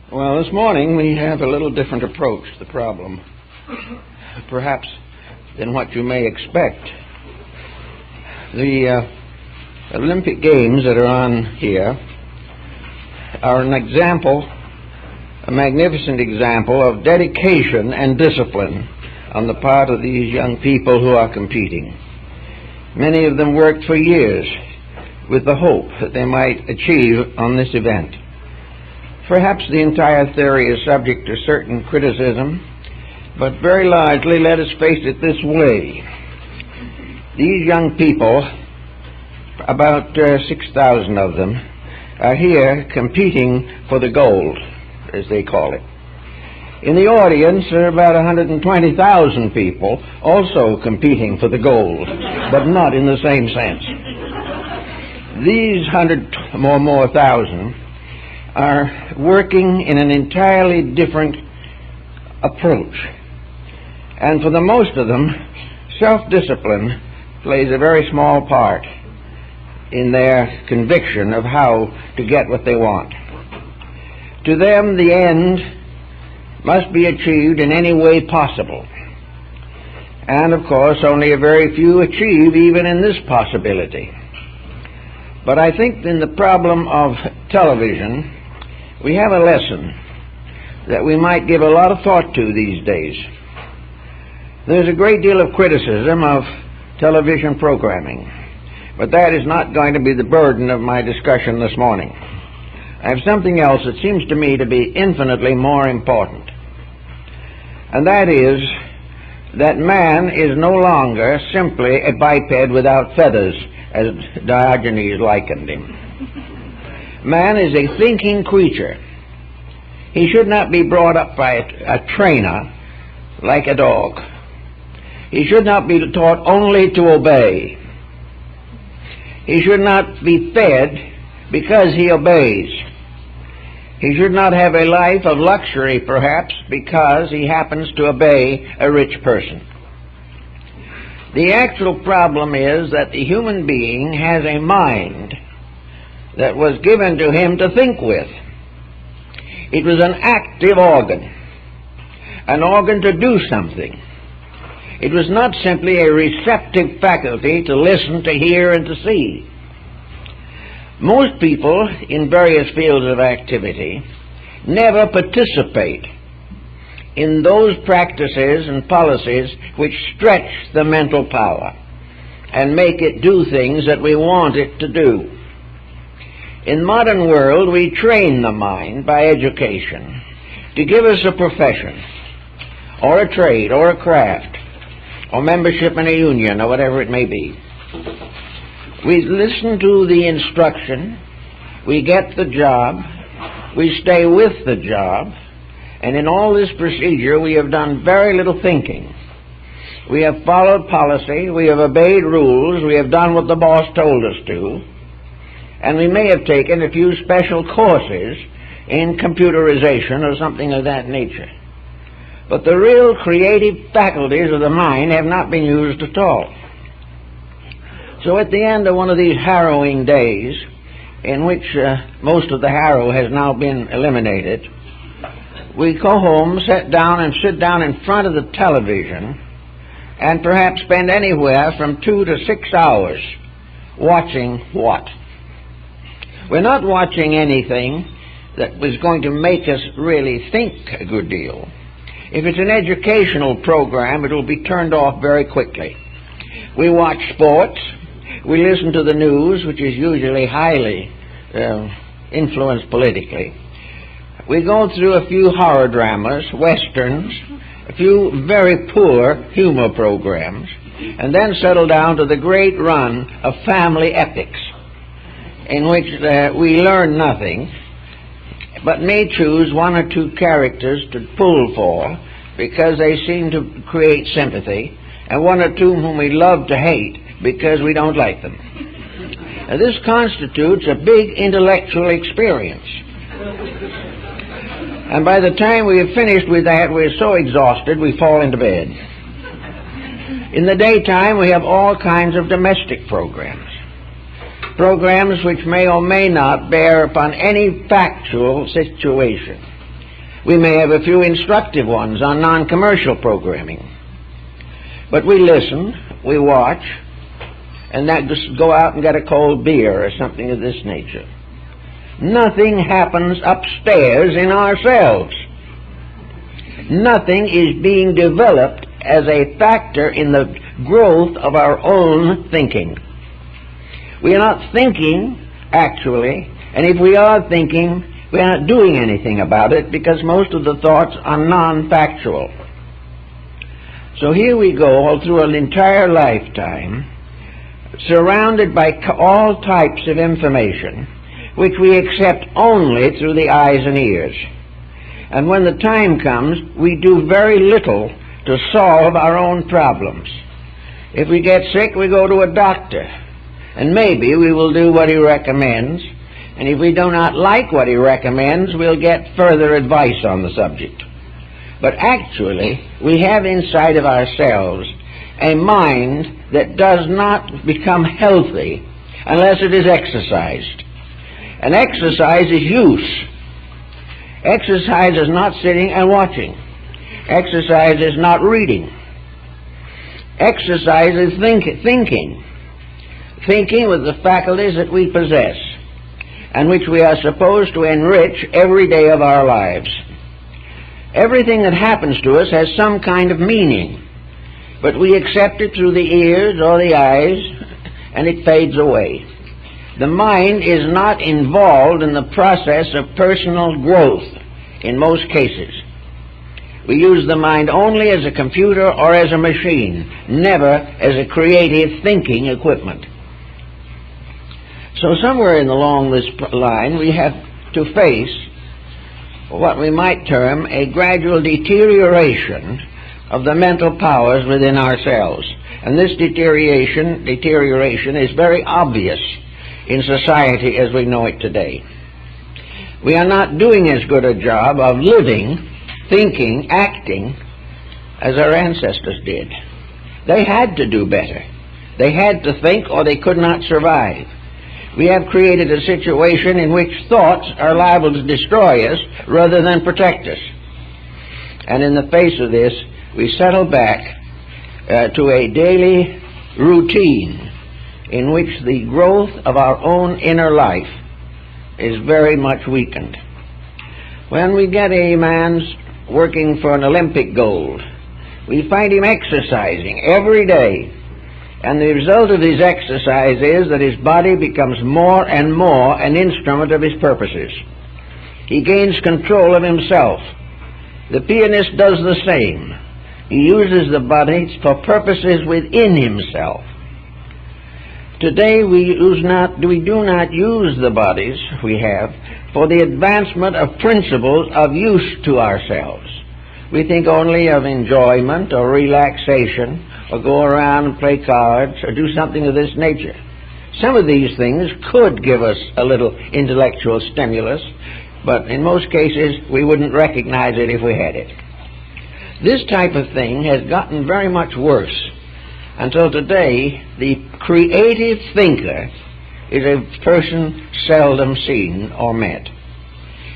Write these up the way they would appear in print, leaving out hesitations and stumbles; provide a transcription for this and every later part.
Well, this morning we have a little different approach to the problem, perhaps than what you may expect. The Olympic Games that are on here are an example, a magnificent example of dedication and discipline on the part of these young people who are competing. Many of them worked for years with the hope that they might achieve on this event. Perhaps the entire theory is subject to certain criticism, but very largely, let us face it this way. These young people, about 6,000 of them, are here competing for the gold, as they call it. In the audience are about 120,000 people also competing for the gold, but not in the same sense. These 100 or more thousand are working in an entirely different approach. And for the most of them, self-discipline plays a very small part in their conviction of how to get what they want. To them, the end must be achieved in any way possible. And of course, only a very few achieve even in this possibility. But I think in the problem of television, we have a lesson that we might give a lot of thought to these days. There's a great deal of criticism of television programming, but that is not going to be the burden of my discussion this morning. I have something else that seems to me to be infinitely more important, and that is that man is no longer simply a biped without feathers, as Diogenes likened him. Man is a thinking creature. He should not be brought up by a trainer like a dog. He should not be taught only to obey. He should not be fed because he obeys. He should not have a life of luxury, perhaps, because he happens to obey a rich person. The actual problem is that the human being has a mind that was given to him to think with. It was an active organ, an organ to do something. It was not simply a receptive faculty to listen, to hear, and to see. Most people in various fields of activity never participate in those practices and policies which stretch the mental power and make it do things that we want it to do. In the modern world, we train the mind by education to give us a profession, or a trade, or a craft, or membership in a union, or whatever it may be. We listen to the instruction, we get the job, we stay with the job, and in all this procedure we have done very little thinking. We have followed policy, we have obeyed rules, we have done what the boss told us to, and we may have taken a few special courses in computerization or something of that nature. But the real creative faculties of the mind have not been used at all. So at the end of one of these harrowing days, in which most of the harrow has now been eliminated, we go home, sit down in front of the television, and perhaps spend anywhere from 2 to 6 hours watching what? We're not watching anything that was going to make us really think a good deal. If it's an educational program, it will be turned off very quickly. We watch sports, we listen to the news, which is usually highly influenced politically. We go through a few horror dramas, westerns, a few very poor humor programs, and then settle down to the great run of family epics, in which we learn nothing, but may choose 1 or 2 characters to pull for because they seem to create sympathy, and 1 or 2 whom we love to hate because we don't like them. Now, this constitutes a big intellectual experience. And by the time we have finished with that, we're so exhausted we fall into bed. In the daytime, we have all kinds of domestic programs. Programs which may or may not bear upon any factual situation. We may have a few instructive ones on non-commercial programming. But we listen, we watch, and that just go out and get a cold beer or something of this nature. Nothing happens upstairs in ourselves. Nothing is being developed as a factor in the growth of our own thinking. We are not thinking, actually, and if we are thinking, we are not doing anything about it because most of the thoughts are non-factual. So here we go all through an entire lifetime, surrounded by all types of information, which we accept only through the eyes and ears. And when the time comes, we do very little to solve our own problems. If we get sick, we go to a doctor, and maybe we will do what he recommends, and if we do not like what he recommends, we'll get further advice on the subject. But actually, we have inside of ourselves a mind that does not become healthy unless it is exercised. And exercise is use. Exercise is not sitting and watching. Exercise is not reading. Exercise is thinking. Thinking with the faculties that we possess, and which we are supposed to enrich every day of our lives. Everything that happens to us has some kind of meaning, but we accept it through the ears or the eyes, and it fades away. The mind is not involved in the process of personal growth in most cases. We use the mind only as a computer or as a machine, never as a creative thinking equipment. So somewhere along this line we have to face what we might term a gradual deterioration of the mental powers within ourselves. And this deterioration is very obvious in society as we know it today. We are not doing as good a job of living, thinking, acting as our ancestors did. They had to do better. They had to think or they could not survive. We have created a situation in which thoughts are liable to destroy us rather than protect us. And in the face of this, we settle back to a daily routine in which the growth of our own inner life is very much weakened. When we get a man's working for an Olympic gold, we find him exercising every day, and the result of his exercise is that his body becomes more and more an instrument of his purposes. He gains control of himself. The pianist does the same. He uses the body for purposes within himself. Today we do not use the bodies we have for the advancement of principles of use to ourselves. We think only of enjoyment or relaxation, or go around and play cards, or do something of this nature. Some of these things could give us a little intellectual stimulus, but in most cases we wouldn't recognize it if we had it. This type of thing has gotten very much worse, until today the creative thinker is a person seldom seen or met.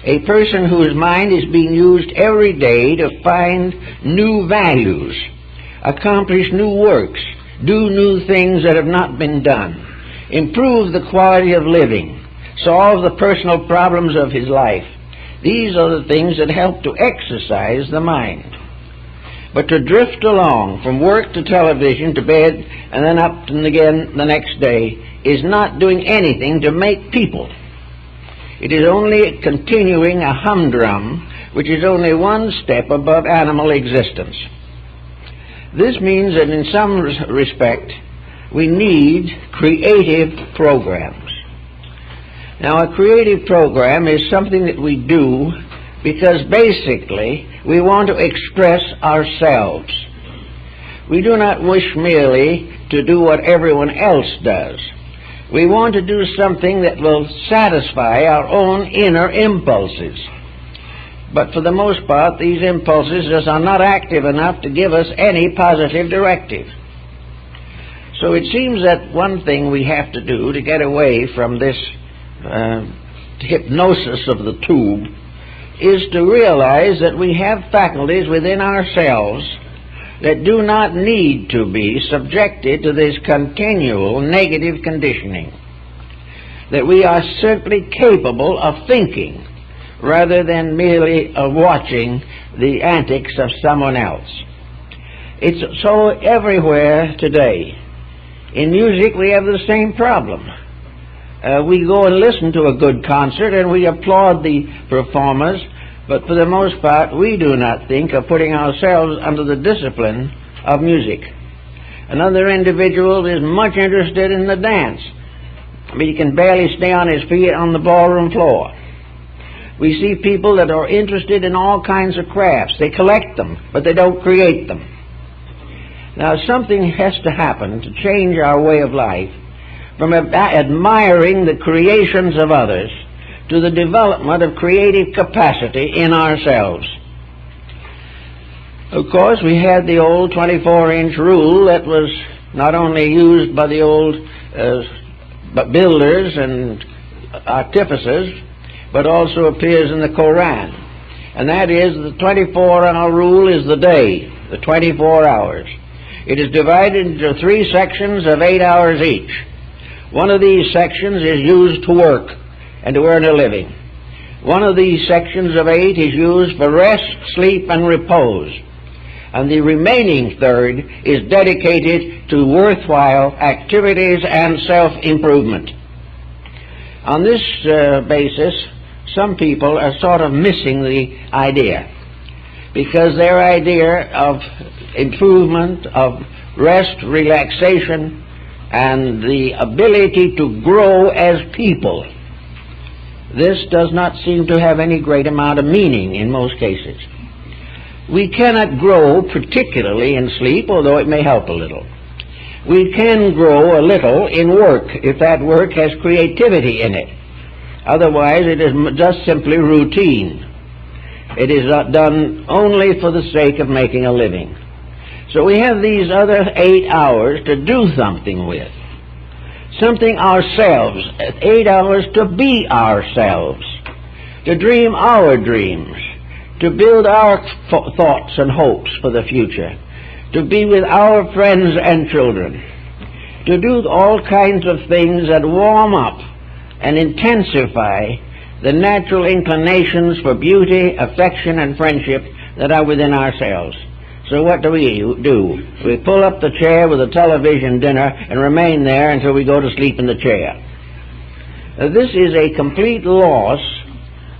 A person whose mind is being used every day to find new values, accomplish new works, do new things that have not been done, improve the quality of living, solve the personal problems of his life. These are the things that help to exercise the mind. But to drift along from work to television to bed and then up and again the next day is not doing anything to make people. It is only continuing a humdrum which is only one step above animal existence. This means that in some respect we need creative programs. Now, a creative program is something that we do because basically we want to express ourselves. We do not wish merely to do what everyone else does. We want to do something that will satisfy our own inner impulses. But for the most part, these impulses just are not active enough to give us any positive directive. So it seems that one thing we have to do to get away from this hypnosis of the tube is to realize that we have faculties within ourselves that do not need to be subjected to this continual negative conditioning. That we are simply capable of thinking rather than merely of watching the antics of someone else. It's so everywhere today. In music we have the same problem. We go and listen to a good concert and we applaud the performers, but for the most part we do not think of putting ourselves under the discipline of music. Another individual is much interested in the dance, but he can barely stay on his feet on the ballroom floor. We see people that are interested in all kinds of crafts. They collect them, but they don't create them. Now something has to happen to change our way of life from admiring the creations of others to the development of creative capacity in ourselves. Of course, we had the old 24-inch rule that was not only used by the old builders and artificers, but also appears in the Koran. And that is the 24-hour rule is the day, the 24 hours. It is divided into 3 sections of 8 hours each. One of these sections is used to work and to earn a living. One of these sections of 8 is used for rest, sleep, and repose. And the remaining third is dedicated to worthwhile activities and self-improvement. On this basis, some people are sort of missing the idea, because their idea of improvement, of rest, relaxation, and the ability to grow as people, this does not seem to have any great amount of meaning in most cases. We cannot grow particularly in sleep, although it may help a little. We can grow a little in work if that work has creativity in it. Otherwise, it is just simply routine. It is done only for the sake of making a living. So we have these other 8 hours to do something with. Something ourselves, 8 hours to be ourselves, to dream our dreams, to build our thoughts and hopes for the future, to be with our friends and children, to do all kinds of things that warm up and intensify the natural inclinations for beauty, affection, and friendship that are within ourselves. So what do? We pull up the chair with a television dinner and remain there until we go to sleep in the chair. This is a complete loss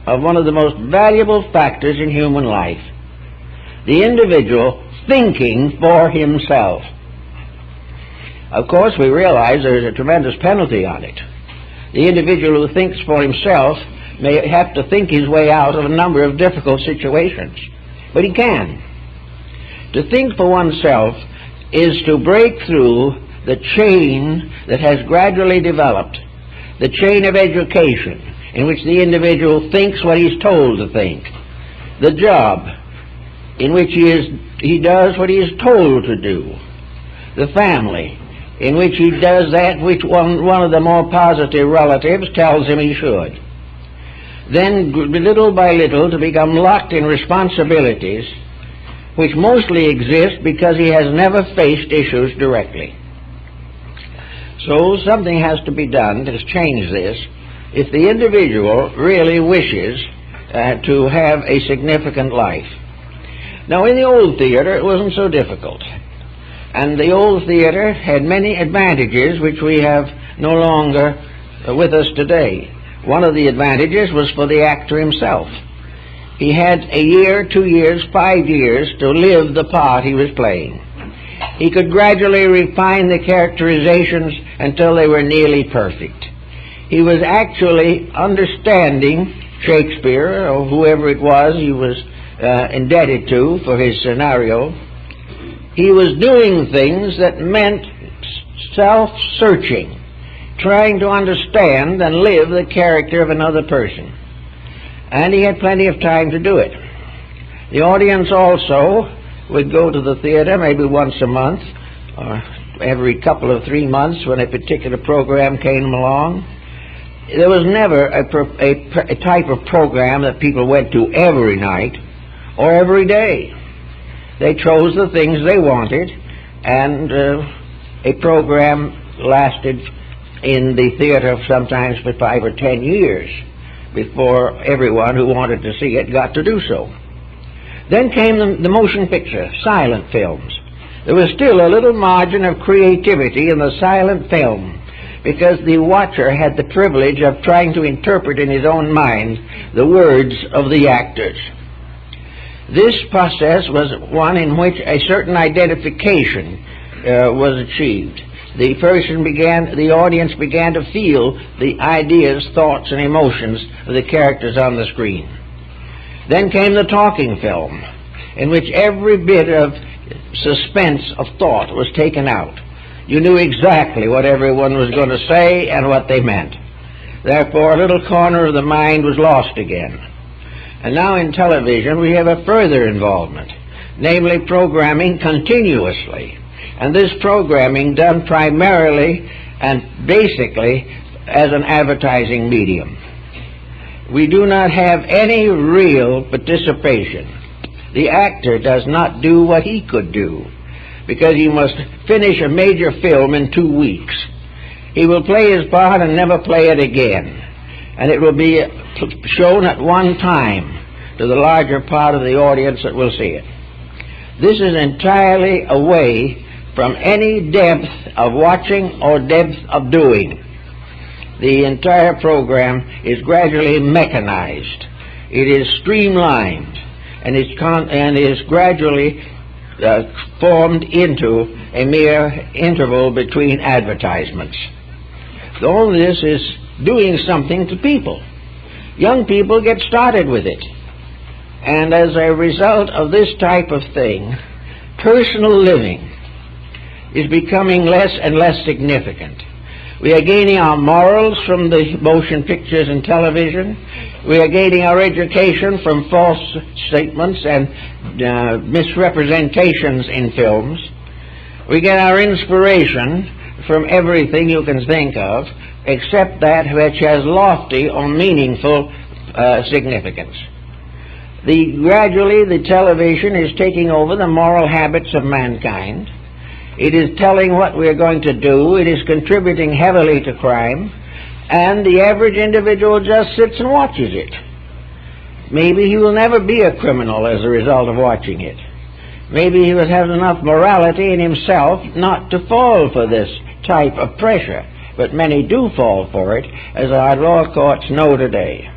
of one of the most valuable factors in human life, the individual thinking for himself. Of course, we realize there is a tremendous penalty on it. The individual who thinks for himself may have to think his way out of a number of difficult situations, but he can. To think for oneself is to break through the chain that has gradually developed, the chain of education in which the individual thinks what he's told to think, the job in which he does what he is told to do, the family in which he does that which one of the more positive relatives tells him he should. Then, little by little, to become locked in responsibilities which mostly exist because he has never faced issues directly. So something has to be done to change this if the individual really wishes to have a significant life. Now, in the old theater, it wasn't so difficult. And the old theater had many advantages which we have no longer with us today. One of the advantages was for the actor himself. He had a year, 2 years, 5 years to live the part he was playing. He could gradually refine the characterizations until they were nearly perfect. He was actually understanding Shakespeare, or whoever it was he was indebted to for his scenario. He was doing things that meant self-searching, trying to understand and live the character of another person. And he had plenty of time to do it. The audience also would go to the theater maybe once a month, or every couple of 3 months when a particular program came along, There was never a type of program that people went to every night or every day. They chose the things they wanted, and a program lasted in the theater sometimes for 5 or 10 years before everyone who wanted to see it got to do so. Then came the motion picture, silent films. There was still a little margin of creativity in the silent film, because the watcher had the privilege of trying to interpret in his own mind the words of the actors. This process was one in which a certain identification was achieved. The audience began to feel the ideas, thoughts, and emotions of the characters on the screen. Then came the talking film, in which every bit of suspense of thought was taken out. You knew exactly what everyone was going to say and what they meant. Therefore, a little corner of the mind was lost again. And now in television we have a further involvement, namely programming continuously. And this programming done primarily and basically as an advertising medium. We do not have any real participation. The actor does not do what he could do, because he must finish a major film in 2 weeks. He will play his part and never play it again, and it will be shown at one time to the larger part of the audience that will see it. This is entirely away from any depth of watching or depth of doing. The entire program is gradually mechanized. It is streamlined and is gradually formed into a mere interval between advertisements. All this is doing something to people. Young people get started with it. And as a result of this type of thing, personal living is becoming less and less significant. We are gaining our morals from the motion pictures and television. We are gaining our education from false statements and misrepresentations in films. We get our inspiration from everything you can think of, except that which has lofty or meaningful significance. Gradually, the television is taking over the moral habits of mankind. It is telling what we are going to do. It is contributing heavily to crime. And the average individual just sits and watches it. Maybe he will never be a criminal as a result of watching it. Maybe he will have enough morality in himself not to fall for this type of pressure. But many do fall for it, as our law courts know today.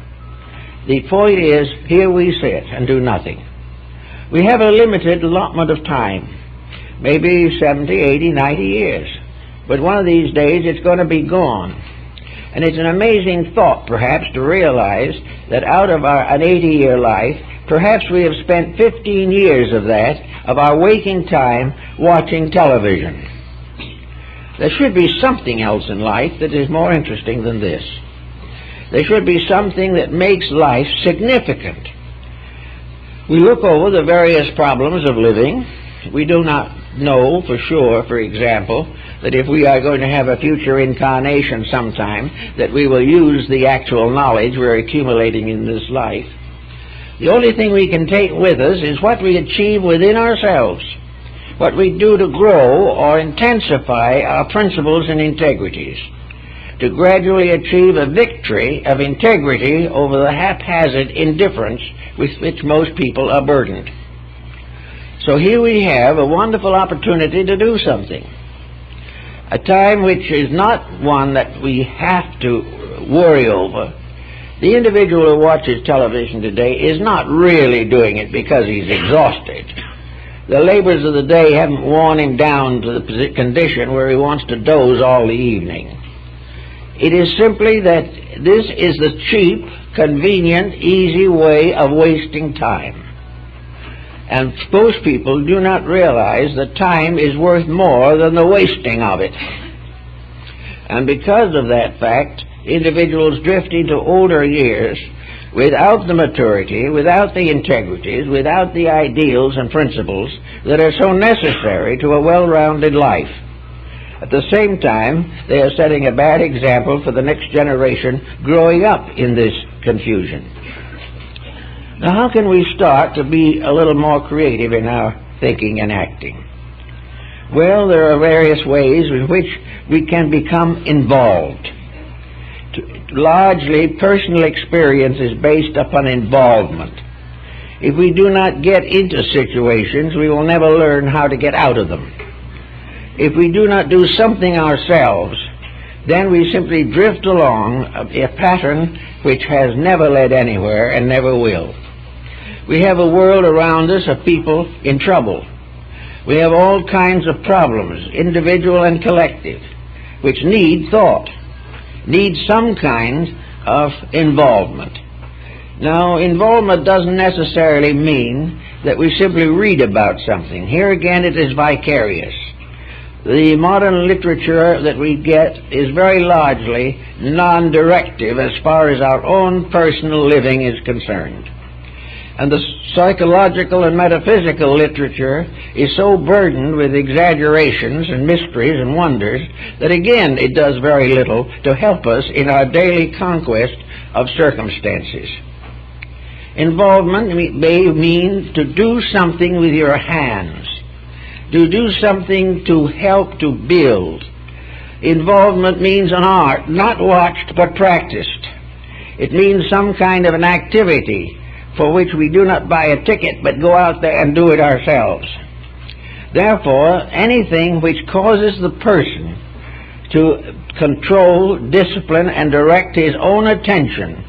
The point is, here we sit and do nothing. We have a limited allotment of time. Maybe 70, 80, 90 years. But one of these days it's going to be gone. And it's an amazing thought, perhaps, to realize that out of an 80-year life, perhaps we have spent 15 years of that, of our waking time, watching television. There should be something else in life that is more interesting than this. There should be something that makes life significant. We look over the various problems of living. We do not know for sure, for example, that if we are going to have a future incarnation sometime, that we will use the actual knowledge we're accumulating in this life. The only thing we can take with us is what we achieve within ourselves, what we do to grow or intensify our principles and integrities, to gradually achieve a victory of integrity over the haphazard indifference with which most people are burdened. So here we have a wonderful opportunity to do something. A time which is not one that we have to worry over. The individual who watches television today is not really doing it because he's exhausted. The labors of the day haven't worn him down to the condition where he wants to doze all the evening. It is simply that this is the cheap, convenient, easy way of wasting time. And most people do not realize that time is worth more than the wasting of it. And because of that fact, individuals drift into older years without the maturity, without the integrities, without the ideals and principles that are so necessary to a well-rounded life. At the same time, they are setting a bad example for the next generation growing up in this confusion. Now, how can we start to be a little more creative in our thinking and acting? Well, there are various ways in which we can become involved. Largely, personal experience is based upon involvement. If we do not get into situations, we will never learn how to get out of them. If we do not do something ourselves, then we simply drift along a pattern which has never led anywhere and never will. We have a world around us of people in trouble. We have all kinds of problems, individual and collective, which need thought, need some kind of involvement. Now, involvement doesn't necessarily mean that we simply read about something. Here again, it is vicarious. The modern literature that we get is very largely non-directive as far as our own personal living is concerned. And the psychological and metaphysical literature is so burdened with exaggerations and mysteries and wonders that, again, it does very little to help us in our daily conquest of circumstances. Involvement may mean to do something with your hands, to do something to help to build. Involvement means an art, not watched but practiced. It means some kind of an activity for which we do not buy a ticket but go out there and do it ourselves. Therefore, anything which causes the person to control, discipline, and direct his own attention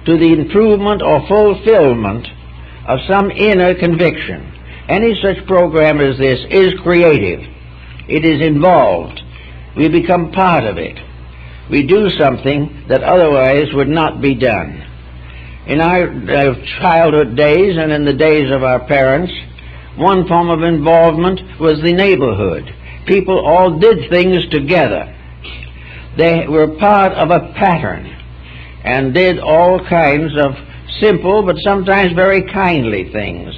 to the improvement or fulfillment of some inner conviction, any such program as this is creative. It is involved. We become part of it. We do something that otherwise would not be done. In our childhood days and in the days of our parents, one form of involvement was the neighborhood. People all did things together. They were part of a pattern and did all kinds of simple but sometimes very kindly things.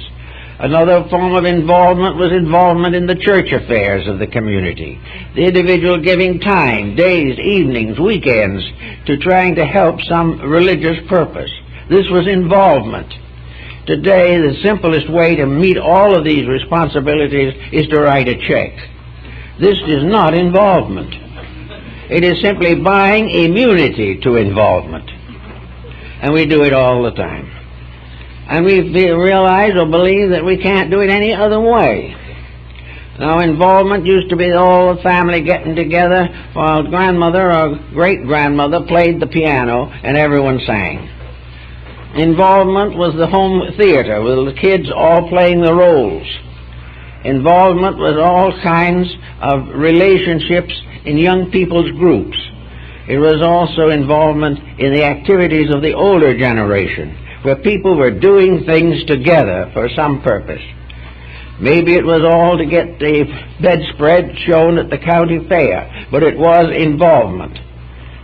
Another form of involvement was involvement in the church affairs of the community. The individual giving time, days, evenings, weekends, to trying to help some religious purpose. This was involvement. Today, the simplest way to meet all of these responsibilities is to write a check. This is not involvement. It is simply buying immunity to involvement. And we do it all the time. And we realize or believe that we can't do it any other way. Now, involvement used to be all the family getting together while grandmother or great-grandmother played the piano and everyone sang. Involvement was the home theater with the kids all playing the roles. Involvement was all kinds of relationships in young people's groups. It was also involvement in the activities of the older generation, where people were doing things together for some purpose. Maybe it was all to get the bedspread shown at the county fair, but it was involvement.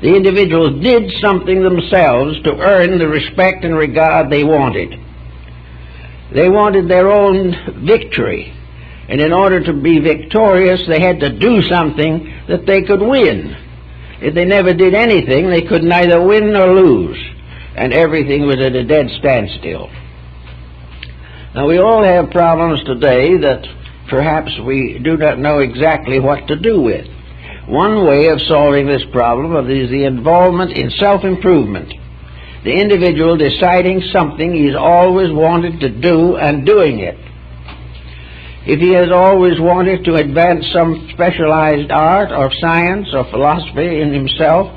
The individuals did something themselves to earn the respect and regard they wanted. They wanted their own victory, and in order to be victorious, they had to do something that they could win. If they never did anything, they could neither win nor lose, and everything was at a dead standstill. Now, we all have problems today that perhaps we do not know exactly what to do with. One way of solving this problem is the involvement in self-improvement. The individual deciding something he's always wanted to do and doing it. If he has always wanted to advance some specialized art or science or philosophy in himself,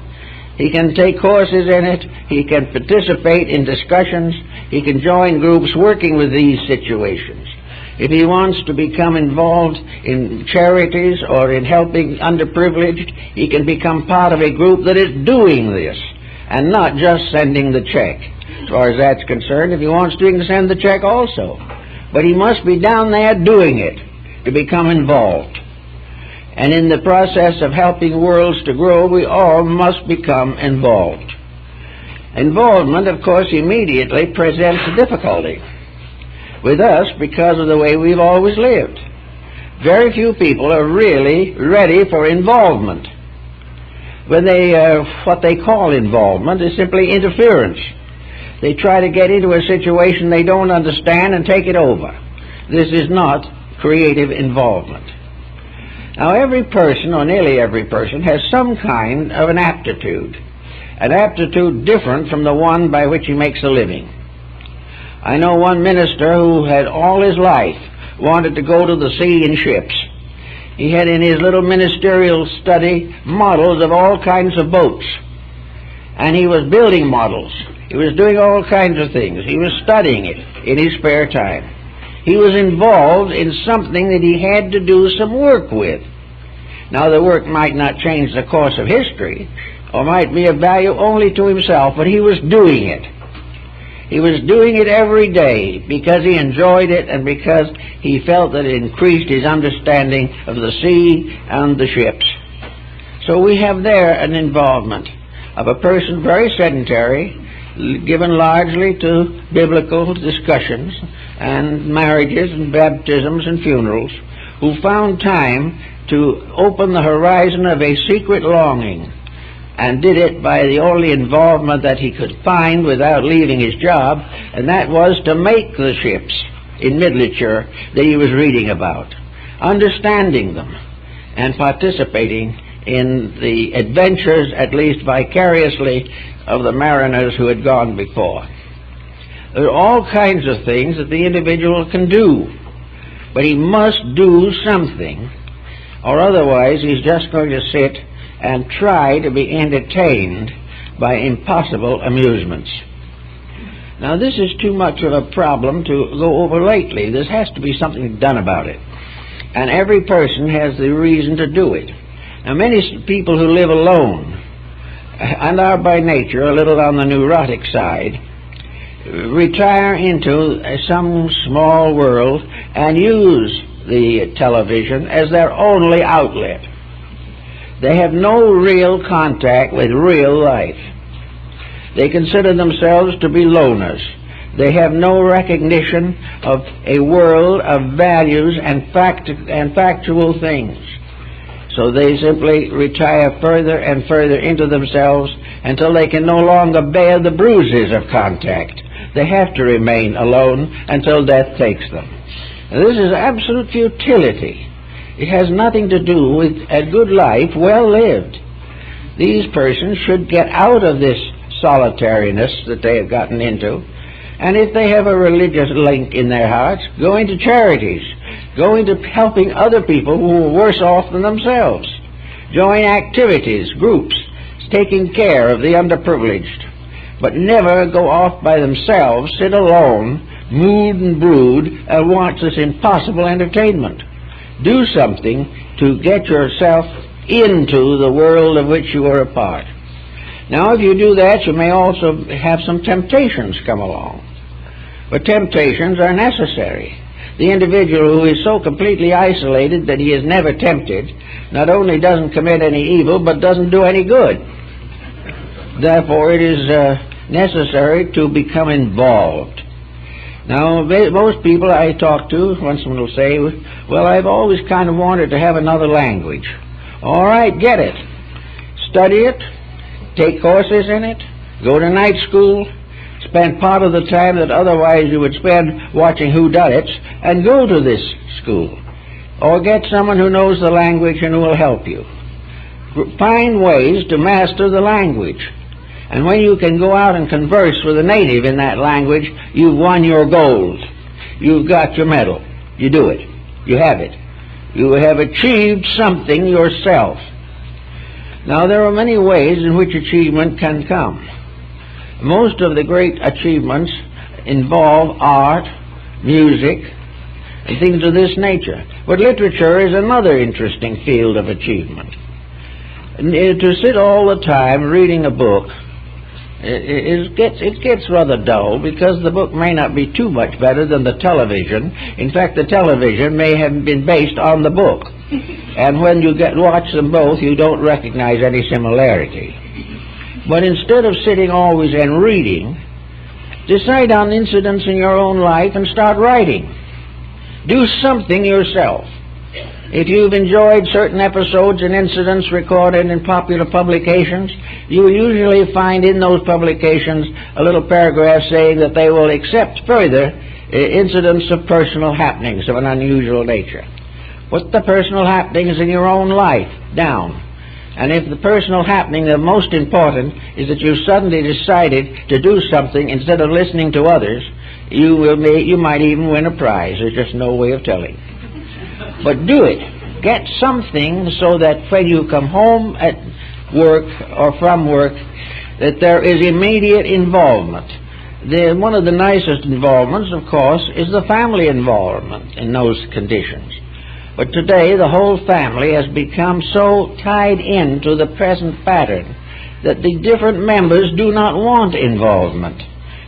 he can take courses in it, he can participate in discussions, he can join groups working with these situations. If he wants to become involved in charities or in helping underprivileged, he can become part of a group that is doing this and not just sending the check. As far as that's concerned, if he wants to, he can send the check also. But he must be down there doing it to become involved. And in the process of helping worlds to grow, we all must become involved. Involvement, of course, immediately presents a difficulty with us because of the way we've always lived. Very few people are really ready for involvement. When what they call involvement is simply interference. They try to get into a situation they don't understand and take it over. This is not creative involvement. Now, every person, or nearly every person, has some kind of an aptitude different from the one by which he makes a living. I know one minister who had all his life wanted to go to the sea in ships. He had in his little ministerial study models of all kinds of boats, and he was building models. He was doing all kinds of things. He was studying it in his spare time. He was involved in something that he had to do some work with. Now, the work might not change the course of history, or might be of value only to himself, but he was doing it. He was doing it every day because he enjoyed it and because he felt that it increased his understanding of the sea and the ships. So we have there an involvement of a person very sedentary, given largely to biblical discussions and marriages and baptisms and funerals, who found time to open the horizon of a secret longing, and did it by the only involvement that he could find without leaving his job, and that was to make the ships in literature that he was reading about, understanding them, and participating in the adventures, at least vicariously, of the mariners who had gone before. There are all kinds of things that the individual can do, but he must do something, or otherwise he's just going to sit and try to be entertained by impossible amusements. Now, this is too much of a problem to go over lightly. There has to be something done about it, and every person has the reason to do it. Now, many people who live alone and are by nature a little on the neurotic side retire into some small world and use the television as their only outlet. They have no real contact with real life. They consider themselves to be loners. They have no recognition of a world of values and factual things. So they simply retire further and further into themselves until they can no longer bear the bruises of contact. They have to remain alone until death takes them. Now, this is absolute futility. It has nothing to do with a good life well lived. These persons should get out of this solitariness that they have gotten into, and if they have a religious link in their hearts, going to charities, going to helping other people who are worse off than themselves, join activities, groups, taking care of the underprivileged, but never go off by themselves, sit alone, mood and brood, and watch this impossible entertainment. Do something to get yourself into the world of which you are a part. Now, if you do that, you may also have some temptations come along. But temptations are necessary. The individual who is so completely isolated that he is never tempted not only doesn't commit any evil, but doesn't do any good. Therefore, it is necessary to become involved. Now, most people I talk to, once in a while, will say, well, I've always kind of wanted to have another language. All right, get it. Study it. Take courses in it. Go to night school. Spend part of the time that otherwise you would spend watching whodunits, and go to this school. Or get someone who knows the language and who will help you. Find ways to master the language. And when you can go out and converse with a native in that language, you've won your gold. You've got your medal. You do it. You have it. You have achieved something yourself. Now, there are many ways in which achievement can come. Most of the great achievements involve art, music, and things of this nature. But literature is another interesting field of achievement. And to sit all the time reading a book, it gets rather dull, because the book may not be too much better than the television. In fact, the television may have been based on the book. And when you watch them both, you don't recognize any similarity. But instead of sitting always and reading, decide on incidents in your own life and start writing. Do something yourself. If you've enjoyed certain episodes and incidents recorded in popular publications, you will usually find in those publications a little paragraph saying that they will accept further incidents of personal happenings of an unusual nature. Put the personal happenings in your own life down. And if the personal happening, the most important, is that you suddenly decided to do something instead of listening to others, you might even win a prize. There's just no way of telling. But do it. Get something so that when you come home at work or from work, that there is immediate involvement. One of the nicest involvements, of course, is the family involvement in those conditions. But today the whole family has become so tied into the present pattern that the different members do not want involvement.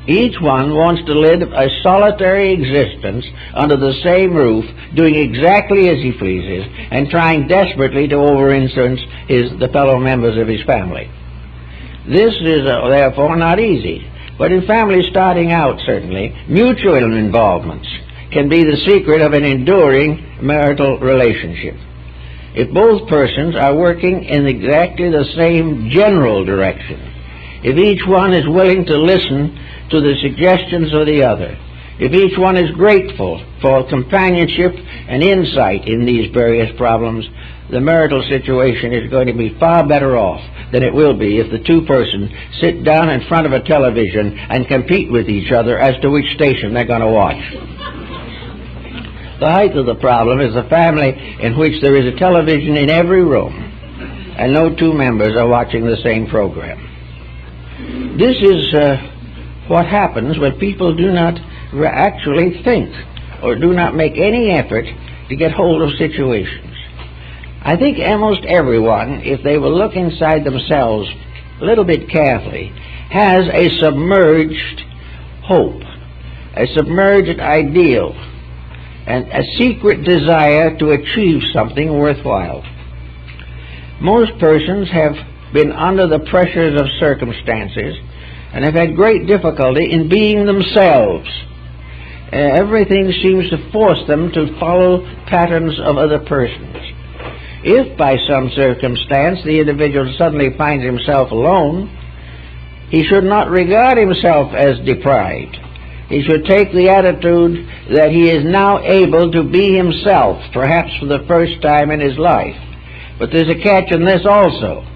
Each one wants to live a solitary existence under the same roof, doing exactly as he pleases, and trying desperately to over-influence the fellow members of his family. This is therefore not easy. But in families starting out, certainly, mutual involvements can be the secret of an enduring marital relationship. If both persons are working in exactly the same general direction, if each one is willing to listen to the suggestions of the other, if each one is grateful for companionship and insight in these various problems, the marital situation is going to be far better off than it will be if the two persons sit down in front of a television and compete with each other as to which station they're going to watch. The height of the problem is a family in which there is a television in every room and no two members are watching the same program. This is what happens when people do not actually think or do not make any effort to get hold of situations. I think almost everyone, if they will look inside themselves a little bit carefully, has a submerged hope, a submerged ideal, and a secret desire to achieve something worthwhile. Most persons have been under the pressures of circumstances and have had great difficulty in being themselves. Everything seems to force them to follow patterns of other persons. If by some circumstance the individual suddenly finds himself alone, he should not regard himself as deprived. He should take the attitude that he is now able to be himself, perhaps for the first time in his life. But there's a catch in this also.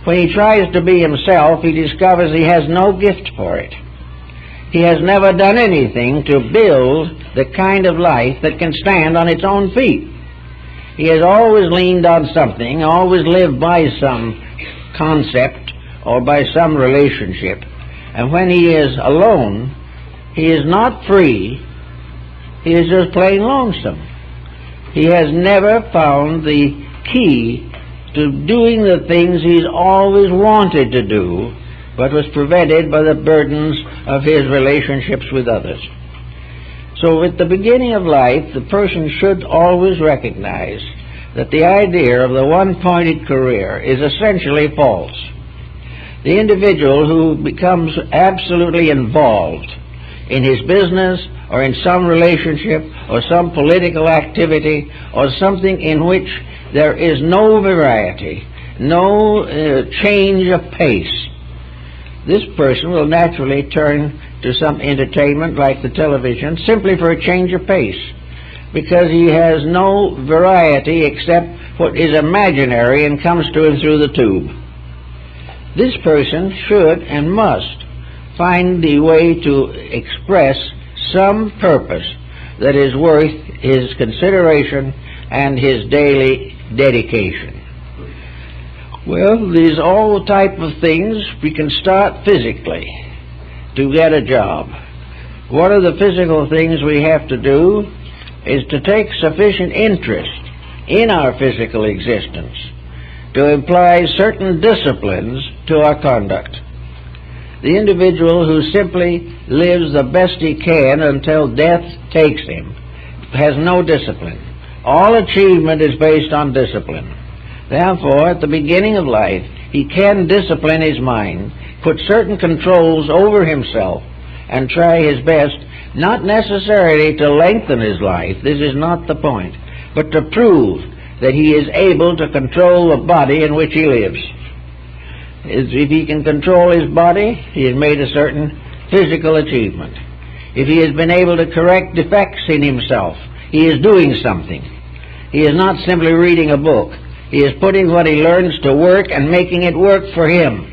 When he tries to be himself, he discovers he has no gift for it. He has never done anything to build the kind of life that can stand on its own feet. He has always leaned on something, always lived by some concept or by some relationship. And when he is alone, he is not free, he is just plain lonesome. He has never found the key to doing the things he's always wanted to do, but was prevented by the burdens of his relationships with others. So at the beginning of life, the person should always recognize that the idea of the one-pointed career is essentially false. The individual who becomes absolutely involved in his business or in some relationship or some political activity or something in which there is no variety, no change of pace, this person will naturally turn to some entertainment like the television simply for a change of pace, because he has no variety except what is imaginary and comes to him through the tube. This person should and must find the way to express some purpose that is worth his consideration and his daily dedication. Well, these are all the type of things we can start physically to get a job. One of the physical things we have to do is to take sufficient interest in our physical existence to imply certain disciplines to our conduct. The individual who simply lives the best he can until death takes him has no discipline. All achievement is based on discipline. Therefore, at the beginning of life, he can discipline his mind, put certain controls over himself, and try his best, not necessarily to lengthen his life, this is not the point, but to prove that he is able to control the body in which he lives. If he can control his body, he has made a certain physical achievement. If he has been able to correct defects in himself, he is doing something. He is not simply reading a book. He is putting what he learns to work and making it work for him.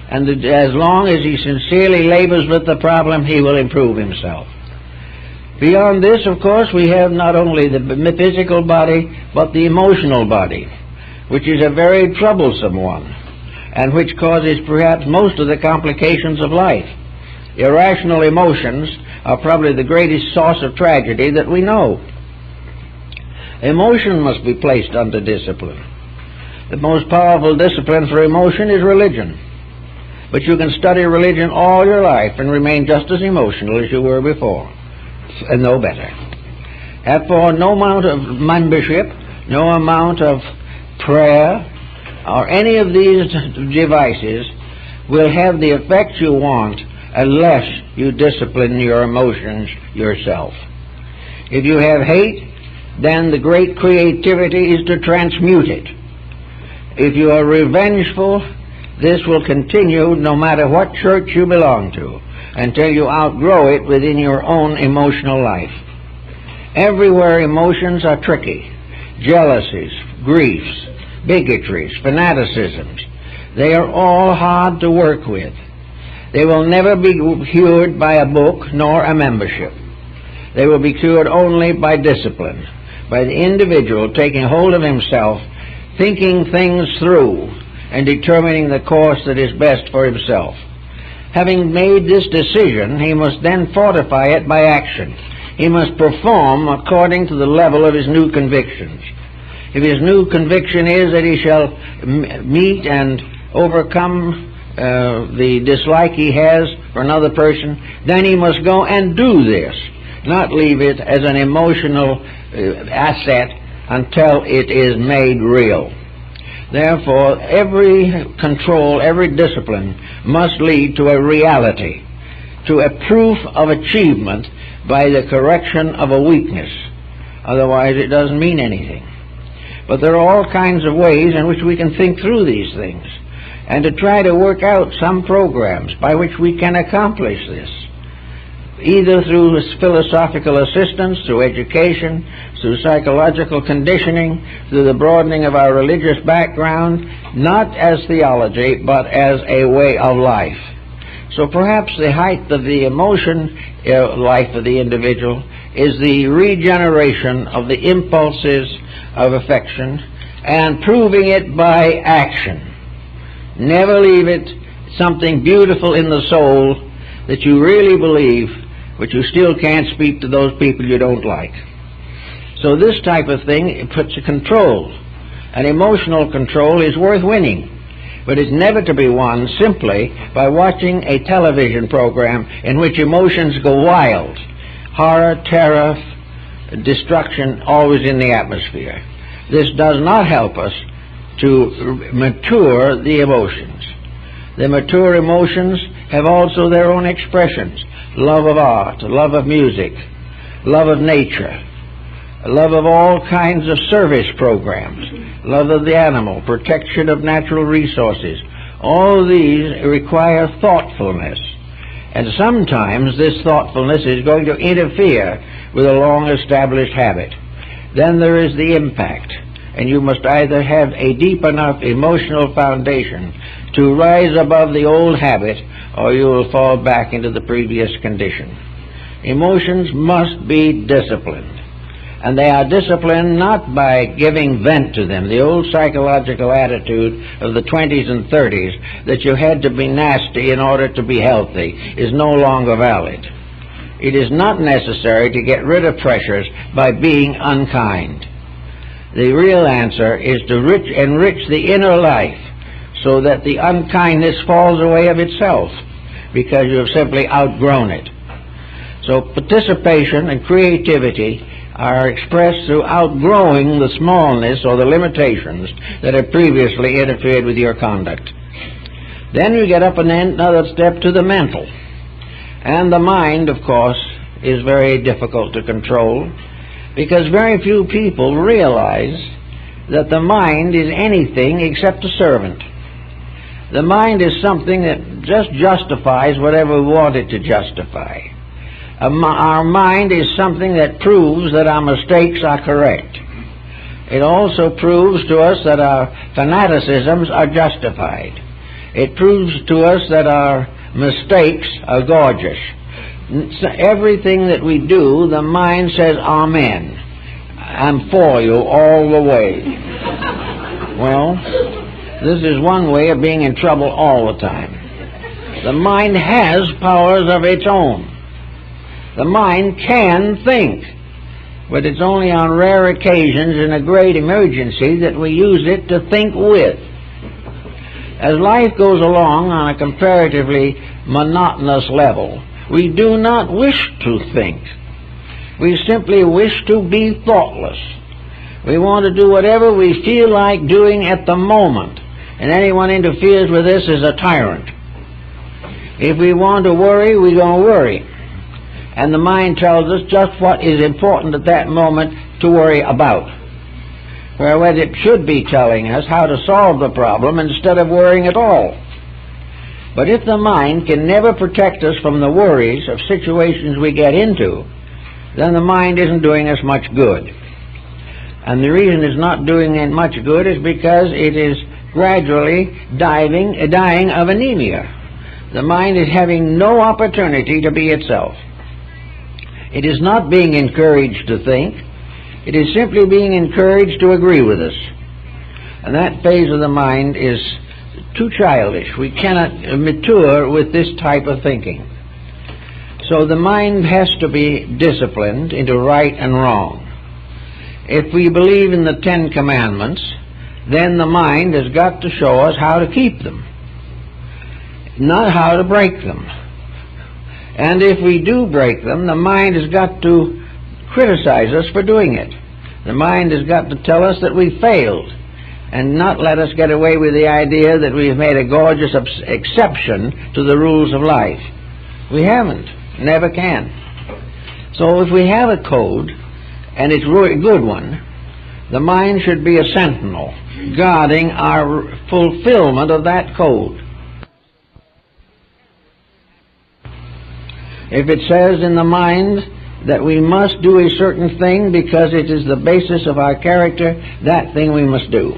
And as long as he sincerely labors with the problem, he will improve himself. Beyond this, of course, we have not only the physical body, but the emotional body, which is a very troublesome one, and which causes perhaps most of the complications of life. Irrational emotions are probably the greatest source of tragedy that we know. Emotion must be placed under discipline. The most powerful discipline for emotion is religion. But you can study religion all your life and remain just as emotional as you were before, and no better. Therefore, no amount of membership, no amount of prayer, or any of these devices will have the effect you want unless you discipline your emotions yourself. If you have hate, then the great creativity is to transmute it. If you are revengeful, this will continue no matter what church you belong to, until you outgrow it within your own emotional life. Everywhere emotions are tricky. Jealousies, griefs, bigotries, fanaticisms. They are all hard to work with. They will never be cured by a book nor a membership. They will be cured only by discipline, by the individual taking hold of himself, thinking things through, and determining the course that is best for himself. Having made this decision, he must then fortify it by action. He must perform according to the level of his new convictions. If his new conviction is that he shall meet and overcome the dislike he has for another person, then he must go and do this, not leave it as an emotional asset until it is made real. Therefore, every control, every discipline must lead to a reality, to a proof of achievement by the correction of a weakness. Otherwise, it doesn't mean anything. But there are all kinds of ways in which we can think through these things, and to try to work out some programs by which we can accomplish this, either through philosophical assistance, through education, through psychological conditioning, through the broadening of our religious background, not as theology, but as a way of life. So perhaps the height of the emotion life of the individual is the regeneration of the impulses of affection and proving it by action. Never leave it something beautiful in the soul that you really believe, but you still can't speak to those people you don't like. So this type of thing puts a control. An emotional control is worth winning, but it's never to be won simply by watching a television program in which emotions go wild. Horror, terror, destruction, always in the atmosphere. This does not help us to mature the emotions. The mature emotions have also their own expressions. Love of art, love of music, love of nature, love of all kinds of service programs, love of the animal, protection of natural resources. All these require thoughtfulness. And sometimes this thoughtfulness is going to interfere with a long-established habit. Then there is the impact. And you must either have a deep enough emotional foundation to rise above the old habit, or you will fall back into the previous condition. Emotions must be disciplined. And they are disciplined not by giving vent to them. The old psychological attitude of the 20s and 30s that you had to be nasty in order to be healthy is no longer valid. It is not necessary to get rid of pressures by being unkind. The real answer is to enrich the inner life so that the unkindness falls away of itself because you have simply outgrown it. So participation and creativity are expressed through outgrowing the smallness or the limitations that have previously interfered with your conduct. Then you get up another step to the mental. And the mind, of course, is very difficult to control. because very few people realize that the mind is anything except a servant. The mind is something that just justifies whatever we want it to justify. Our mind is something that proves that our mistakes are correct. It also proves to us that our fanaticisms are justified. It proves to us that our mistakes are gorgeous. Everything that we do, the mind says, "Amen. I'm for you all the way." Well, this is one way of being in trouble all the time. The mind has powers of its own. The mind can think, but it's only on rare occasions in a great emergency that we use it to think with. As life goes along on a comparatively monotonous level, we do not wish to think. We simply wish to be thoughtless. We want to do whatever we feel like doing at the moment, and anyone interferes with this is a tyrant. If we want to worry, we're going to worry. And the mind tells us just what is important at that moment to worry about. Whereas it should be telling us how to solve the problem instead of worrying at all. But if the mind can never protect us from the worries of situations we get into, then the mind isn't doing us much good. And the reason it's not doing it much good is because it is gradually dying of anemia. The mind is having no opportunity to be itself. It is not being encouraged to think. It is simply being encouraged to agree with us. And that phase of the mind is too childish. We cannot mature with this type of thinking. So the mind has to be disciplined into right and wrong. If we believe in the Ten Commandments, then the mind has got to show us how to keep them, not how to break them. And if we do break them, the mind has got to criticize us for doing it. The mind has got to tell us that we failed, and not let us get away with the idea that we've made a gorgeous exception to the rules of life. We haven't, never can. So if we have a code, and it's really a good one, the mind should be a sentinel guarding our fulfillment of that code. If it says in the mind that we must do a certain thing because it is the basis of our character, that thing we must do.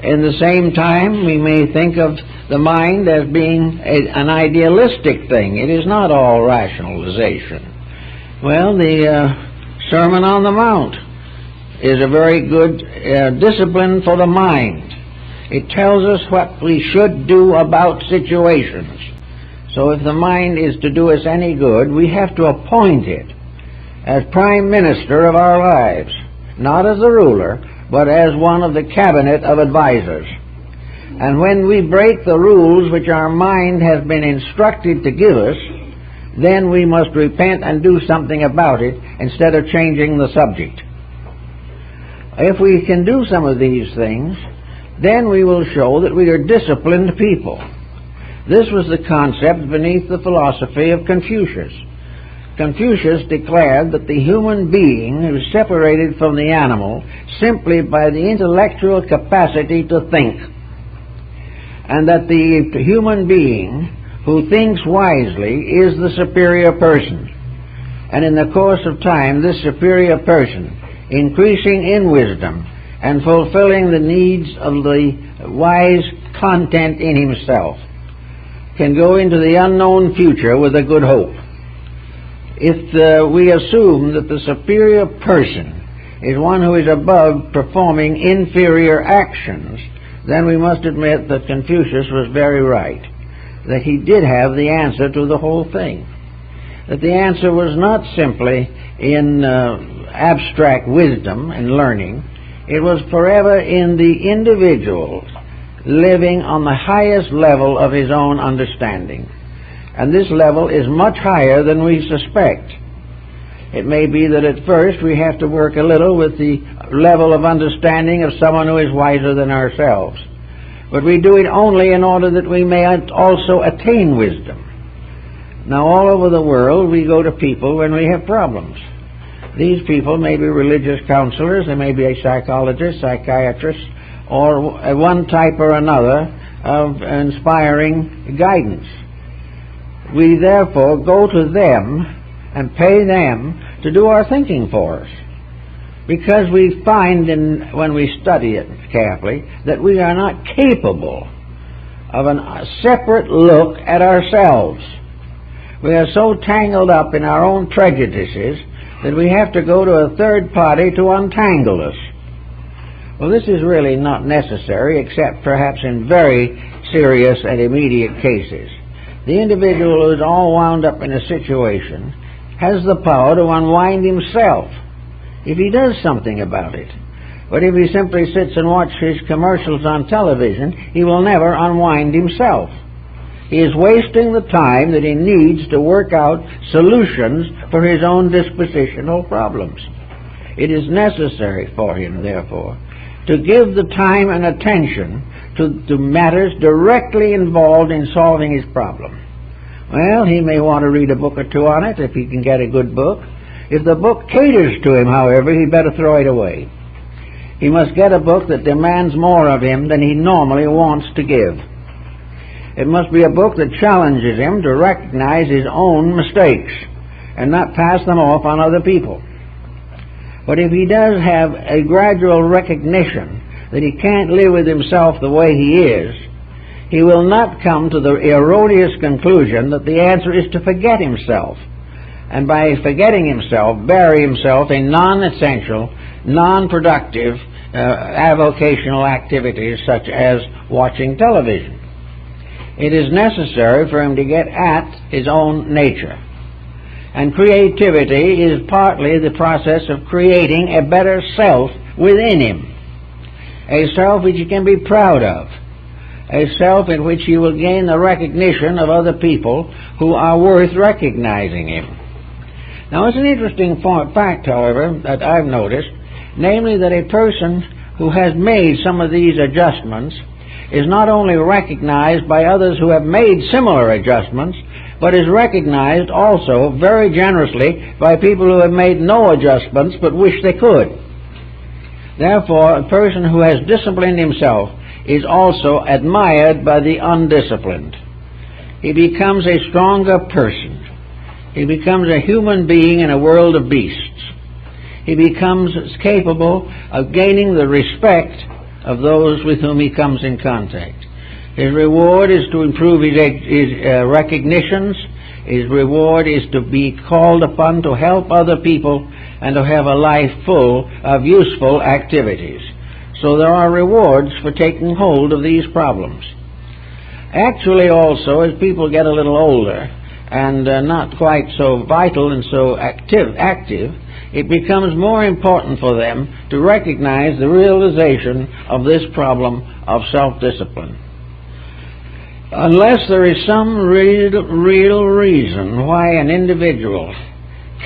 In the same time, we may think of the mind as being an idealistic thing. It is not all rationalization. Well, the Sermon on the Mount is a very good discipline for the mind. It tells us what we should do about situations. So if the mind is to do us any good, we have to appoint it as prime minister of our lives, not as a ruler, but as one of the cabinet of advisors. And when we break the rules which our mind has been instructed to give us, then we must repent and do something about it instead of changing the subject. If we can do some of these things, then we will show that we are disciplined people. This was the concept beneath the philosophy of Confucius. Confucius declared that the human being is separated from the animal simply by the intellectual capacity to think, and that the human being who thinks wisely is the superior person. And in the course of time, this superior person, increasing in wisdom and fulfilling the needs of the wise content in himself, can go into the unknown future with a good hope. If we assume that the superior person is one who is above performing inferior actions, then we must admit that Confucius was very right, that he did have the answer to the whole thing, that the answer was not simply in abstract wisdom and learning. It was forever in the individual living on the highest level of his own understanding. And this level is much higher than we suspect. It may be that at first we have to work a little with the level of understanding of someone who is wiser than ourselves. But we do it only in order that we may also attain wisdom. Now, all over the world we go to people when we have problems. These people may be religious counselors, they may be a psychologist, psychiatrist, or one type or another of inspiring guidance. We therefore go to them and pay them to do our thinking for us, because we find when we study it carefully that we are not capable of a separate look at ourselves. We are so tangled up in our own prejudices that we have to go to a third party to untangle us. Well, this is really not necessary, except perhaps in very serious and immediate cases. The individual who is all wound up in a situation has the power to unwind himself if he does something about it. But if he simply sits and watches commercials on television, he will never unwind himself. He is wasting the time that he needs to work out solutions for his own dispositional problems. It is necessary for him, therefore, to give the time and attention to matters directly involved in solving his problem. Well, he may want to read a book or two on it if he can get a good book. If the book caters to him, however, he'd better throw it away. He must get a book that demands more of him than he normally wants to give. It must be a book that challenges him to recognize his own mistakes and not pass them off on other people. But if he does have a gradual recognition that he can't live with himself the way he is, he will not come to the erroneous conclusion that the answer is to forget himself, and by forgetting himself, bury himself in non-essential, non-productive avocational activities such as watching television. It is necessary for him to get at his own nature. And creativity is partly the process of creating a better self within him, a self which he can be proud of, a self in which he will gain the recognition of other people who are worth recognizing him. Now, it's an interesting fact, however, that I've noticed, namely that a person who has made some of these adjustments is not only recognized by others who have made similar adjustments, but is recognized also very generously by people who have made no adjustments but wish they could. Therefore, a person who has disciplined himself is also admired by the undisciplined. He becomes a stronger person. He becomes a human being in a world of beasts. He becomes capable of gaining the respect of those with whom he comes in contact. His reward is to improve his recognitions. His reward is to be called upon to help other people and to have a life full of useful activities. So there are rewards for taking hold of these problems. Actually, also, as people get a little older and not quite so vital and so active, it becomes more important for them to recognize the realization of this problem of self-discipline. Unless there is some real reason why an individual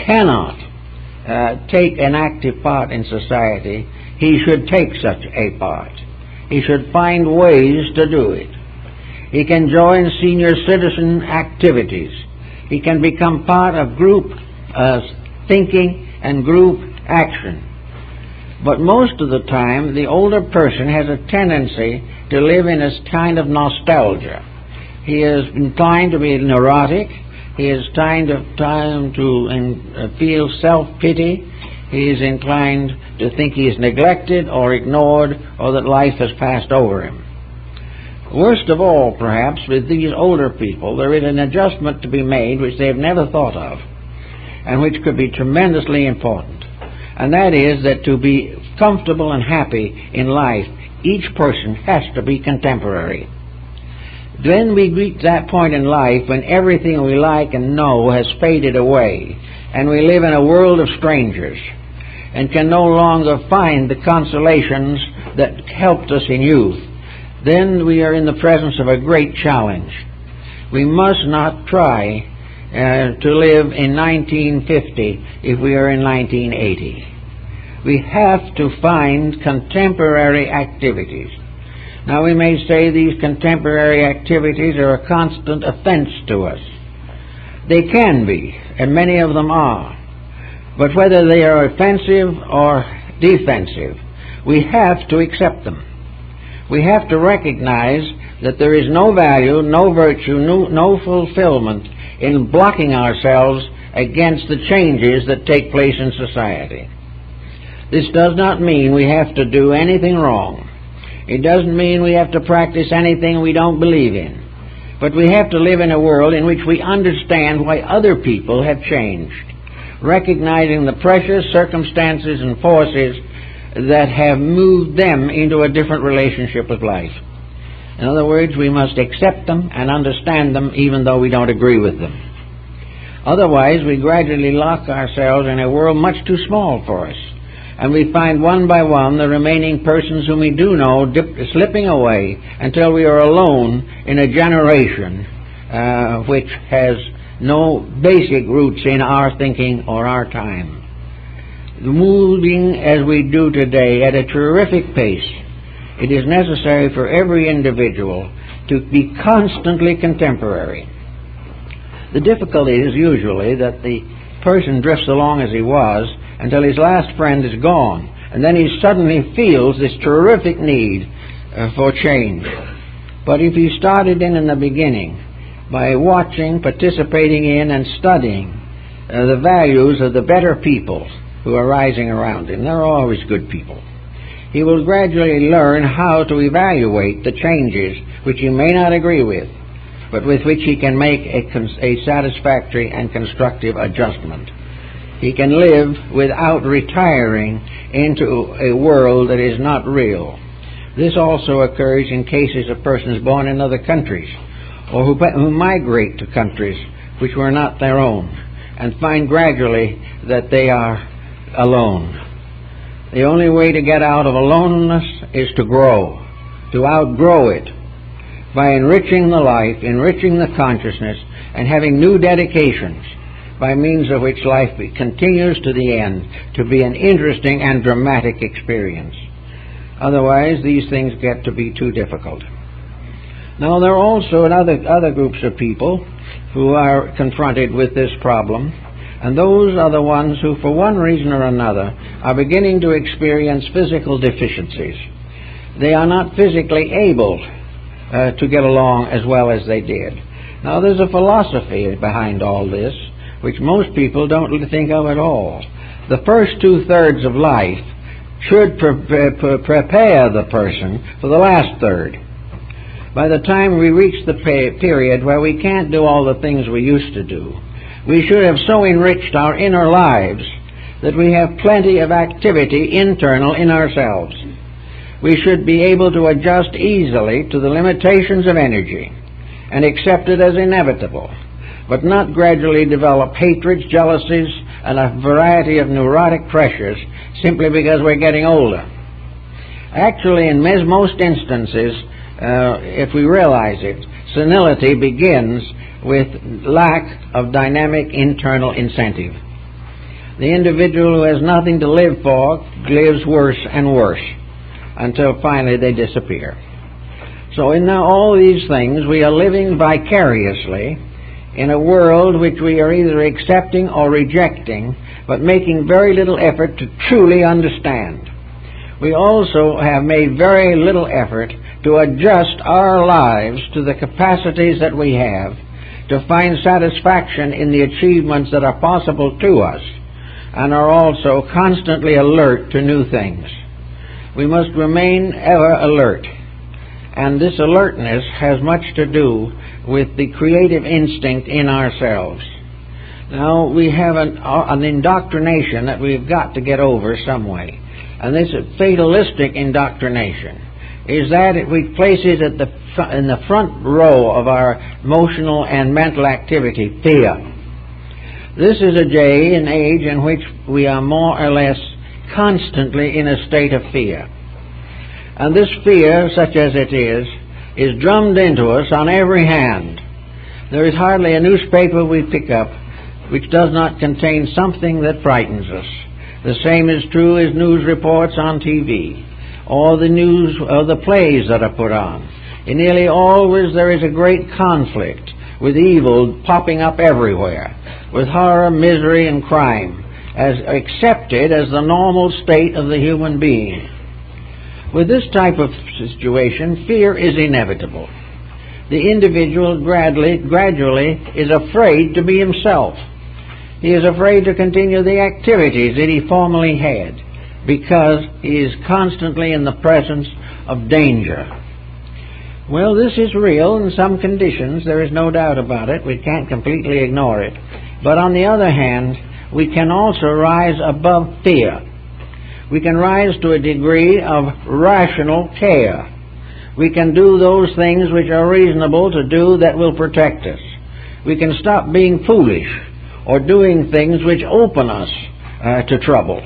cannot take an active part in society, he should take such a part. He should find ways to do it. He can join senior citizen activities. He can become part of group thinking and group action. But most of the time, the older person has a tendency to live in a kind of nostalgia. He is inclined to be neurotic. He is time to feel self-pity. He is inclined to think he is neglected or ignored, or that life has passed over him. Worst of all, perhaps, with these older people, there is an adjustment to be made which they have never thought of, and which could be tremendously important. And that is that to be comfortable and happy in life, each person has to be contemporary. Then we reach that point in life when everything we like and know has faded away, and we live in a world of strangers, and can no longer find the consolations that helped us in youth. Then we are in the presence of a great challenge. We must not try to live in 1950 if we are in 1980. We have to find contemporary activities. Now, we may say these contemporary activities are a constant offense to us. They can be, and many of them are. But whether they are offensive or defensive, we have to accept them. We have to recognize that there is no value, no virtue, no fulfillment in blocking ourselves against the changes that take place in society. This does not mean we have to do anything wrong. It doesn't mean we have to practice anything we don't believe in. But we have to live in a world in which we understand why other people have changed, recognizing the pressures, circumstances, and forces that have moved them into a different relationship with life. In other words, we must accept them and understand them even though we don't agree with them. Otherwise, we gradually lock ourselves in a world much too small for us, and we find one by one the remaining persons whom we do know slipping away until we are alone in a generation which has no basic roots in our thinking or our time. Moving as we do today at a terrific pace, it is necessary for every individual to be constantly contemporary. The difficulty is usually that the person drifts along as he was until his last friend is gone, and then he suddenly feels this terrific need for change. But if he started in the beginning by watching, participating in, and studying the values of the better people who are rising around him, there are always good people, he will gradually learn how to evaluate the changes which he may not agree with, but with which he can make a satisfactory and constructive adjustment. He can live without retiring into a world that is not real. This also occurs in cases of persons born in other countries, or who migrate to countries which were not their own, and find gradually that they are alone. The only way to get out of aloneness is to grow, to outgrow it, by enriching the life, enriching the consciousness, and having new dedications, by means of which life continues to the end to be an interesting and dramatic experience. Otherwise, these things get to be too difficult. Now, there are also other groups of people who are confronted with this problem, and those are the ones who, for one reason or another, are beginning to experience physical deficiencies. They are not physically able to get along as well as they did. Now, there's a philosophy behind all this, which most people don't think of at all. The first two-thirds of life should prepare the person for the last third. By the time we reach the period where we can't do all the things we used to do, we should have so enriched our inner lives that we have plenty of activity internal in ourselves. We should be able to adjust easily to the limitations of energy and accept it as inevitable, but not gradually develop hatreds, jealousies, and a variety of neurotic pressures simply because we're getting older. Actually, in most instances, if we realize it, senility begins with lack of dynamic internal incentive. The individual who has nothing to live for lives worse and worse until finally they disappear. So in all these things, we are living vicariously in a world which we are either accepting or rejecting, but making very little effort to truly understand. We also have made very little effort to adjust our lives to the capacities that we have, to find satisfaction in the achievements that are possible to us, and are also constantly alert to new things. We must remain ever alert, and this alertness has much to do with the creative instinct in ourselves. Now, we have an indoctrination that we've got to get over some way, and this fatalistic indoctrination is that we place it in the front row of our emotional and mental activity, fear. This is a day and age in which we are more or less constantly in a state of fear. And this fear, such as it is drummed into us on every hand. There is hardly a newspaper we pick up which does not contain something that frightens us. The same is true as news reports on TV, or the news or the plays that are put on. And nearly always there is a great conflict with evil popping up everywhere, with horror, misery, and crime, as accepted as the normal state of the human being. With this type of situation, fear is inevitable. The individual gradually is afraid to be himself. He is afraid to continue the activities that he formerly had because he is constantly in the presence of danger. Well, this is real in some conditions. There is no doubt about it. We can't completely ignore it. But on the other hand, we can also rise above fear. We can rise to a degree of rational care. We can do those things which are reasonable to do that will protect us. We can stop being foolish or doing things which open us to trouble.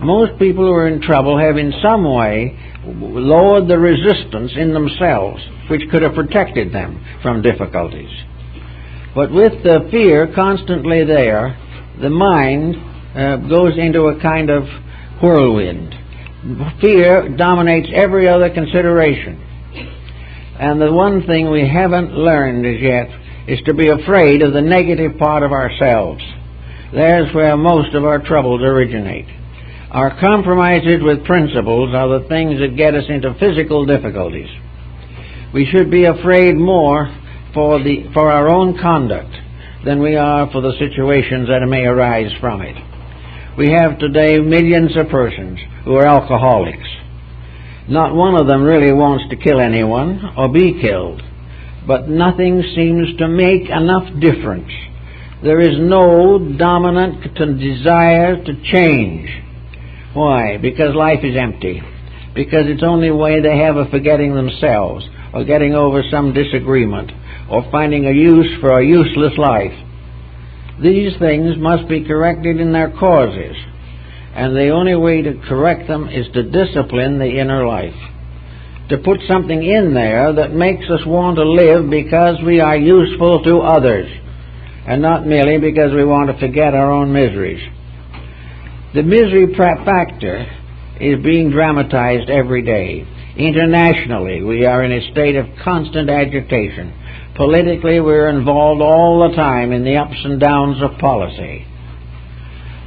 Most people who are in trouble have in some way lowered the resistance in themselves which could have protected them from difficulties. But with the fear constantly there, the mind goes into a kind of whirlwind. Fear dominates every other consideration. And the one thing we haven't learned as yet is to be afraid of the negative part of ourselves. There's where most of our troubles originate. Our compromises with principles are the things that get us into physical difficulties. We should be afraid more for our own conduct than we are for the situations that may arise from it. We have today millions of persons who are alcoholics. Not one of them really wants to kill anyone or be killed, but nothing seems to make enough difference. There is no dominant desire to change. Why? Because life is empty. Because it's the only way they have of forgetting themselves, or getting over some disagreement, or finding a use for a useless life. These things must be corrected in their causes, and the only way to correct them is to discipline the inner life, to put something in there that makes us want to live because we are useful to others, and not merely because we want to forget our own miseries. The misery factor is being dramatized every day. Internationally, we are in a state of constant agitation. Politically, we're involved all the time in the ups and downs of policy.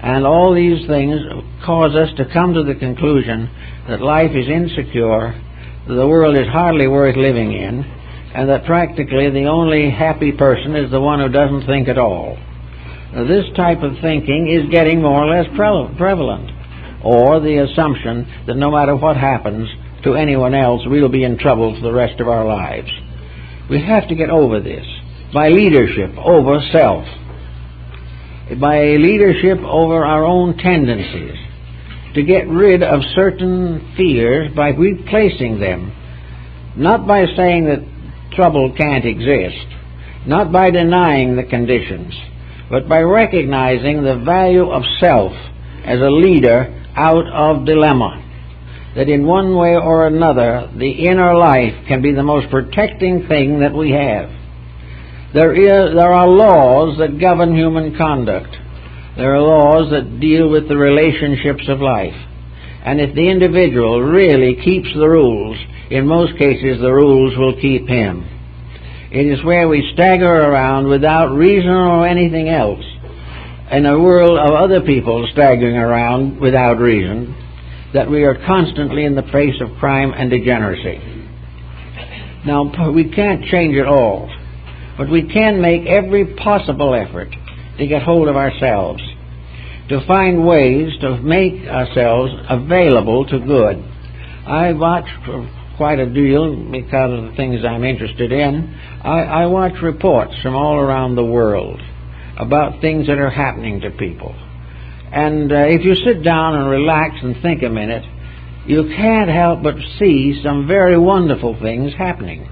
And all these things cause us to come to the conclusion that life is insecure, that the world is hardly worth living in, and that practically the only happy person is the one who doesn't think at all. Now, this type of thinking is getting more or less prevalent, or the assumption that no matter what happens to anyone else, we'll be in trouble for the rest of our lives. We have to get over this by leadership over self, by leadership over our own tendencies, to get rid of certain fears by replacing them, not by saying that trouble can't exist, not by denying the conditions, but by recognizing the value of self as a leader out of dilemma. That in one way or another, the inner life can be the most protecting thing that we have. There are laws that govern human conduct. There are laws that deal with the relationships of life. And if the individual really keeps the rules, in most cases the rules will keep him. It is where we stagger around without reason or anything else, in a world of other people staggering around without reason, that we are constantly in the face of crime and degeneracy. Now, we can't change it all, but we can make every possible effort to get hold of ourselves, to find ways to make ourselves available to good. I watch quite a deal because of the things I'm interested in. I watch reports from all around the world about things that are happening to people. And if you sit down and relax and think a minute, you can't help but see some very wonderful things happening.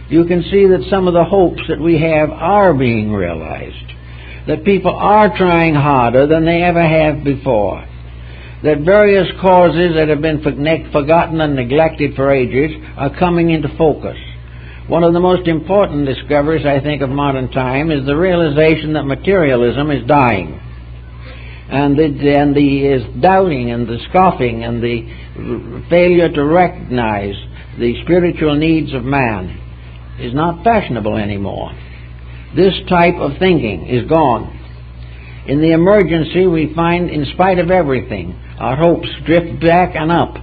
You can see that some of the hopes that we have are being realized, that people are trying harder than they ever have before, that various causes that have been forgotten and neglected for ages are coming into focus. One of the most important discoveries, I think, of modern time is the realization that materialism is dying. And the doubting and the scoffing and the failure to recognize the spiritual needs of man is not fashionable anymore. This type of thinking is gone. In the emergency, we find, in spite of everything, our hopes drift back and up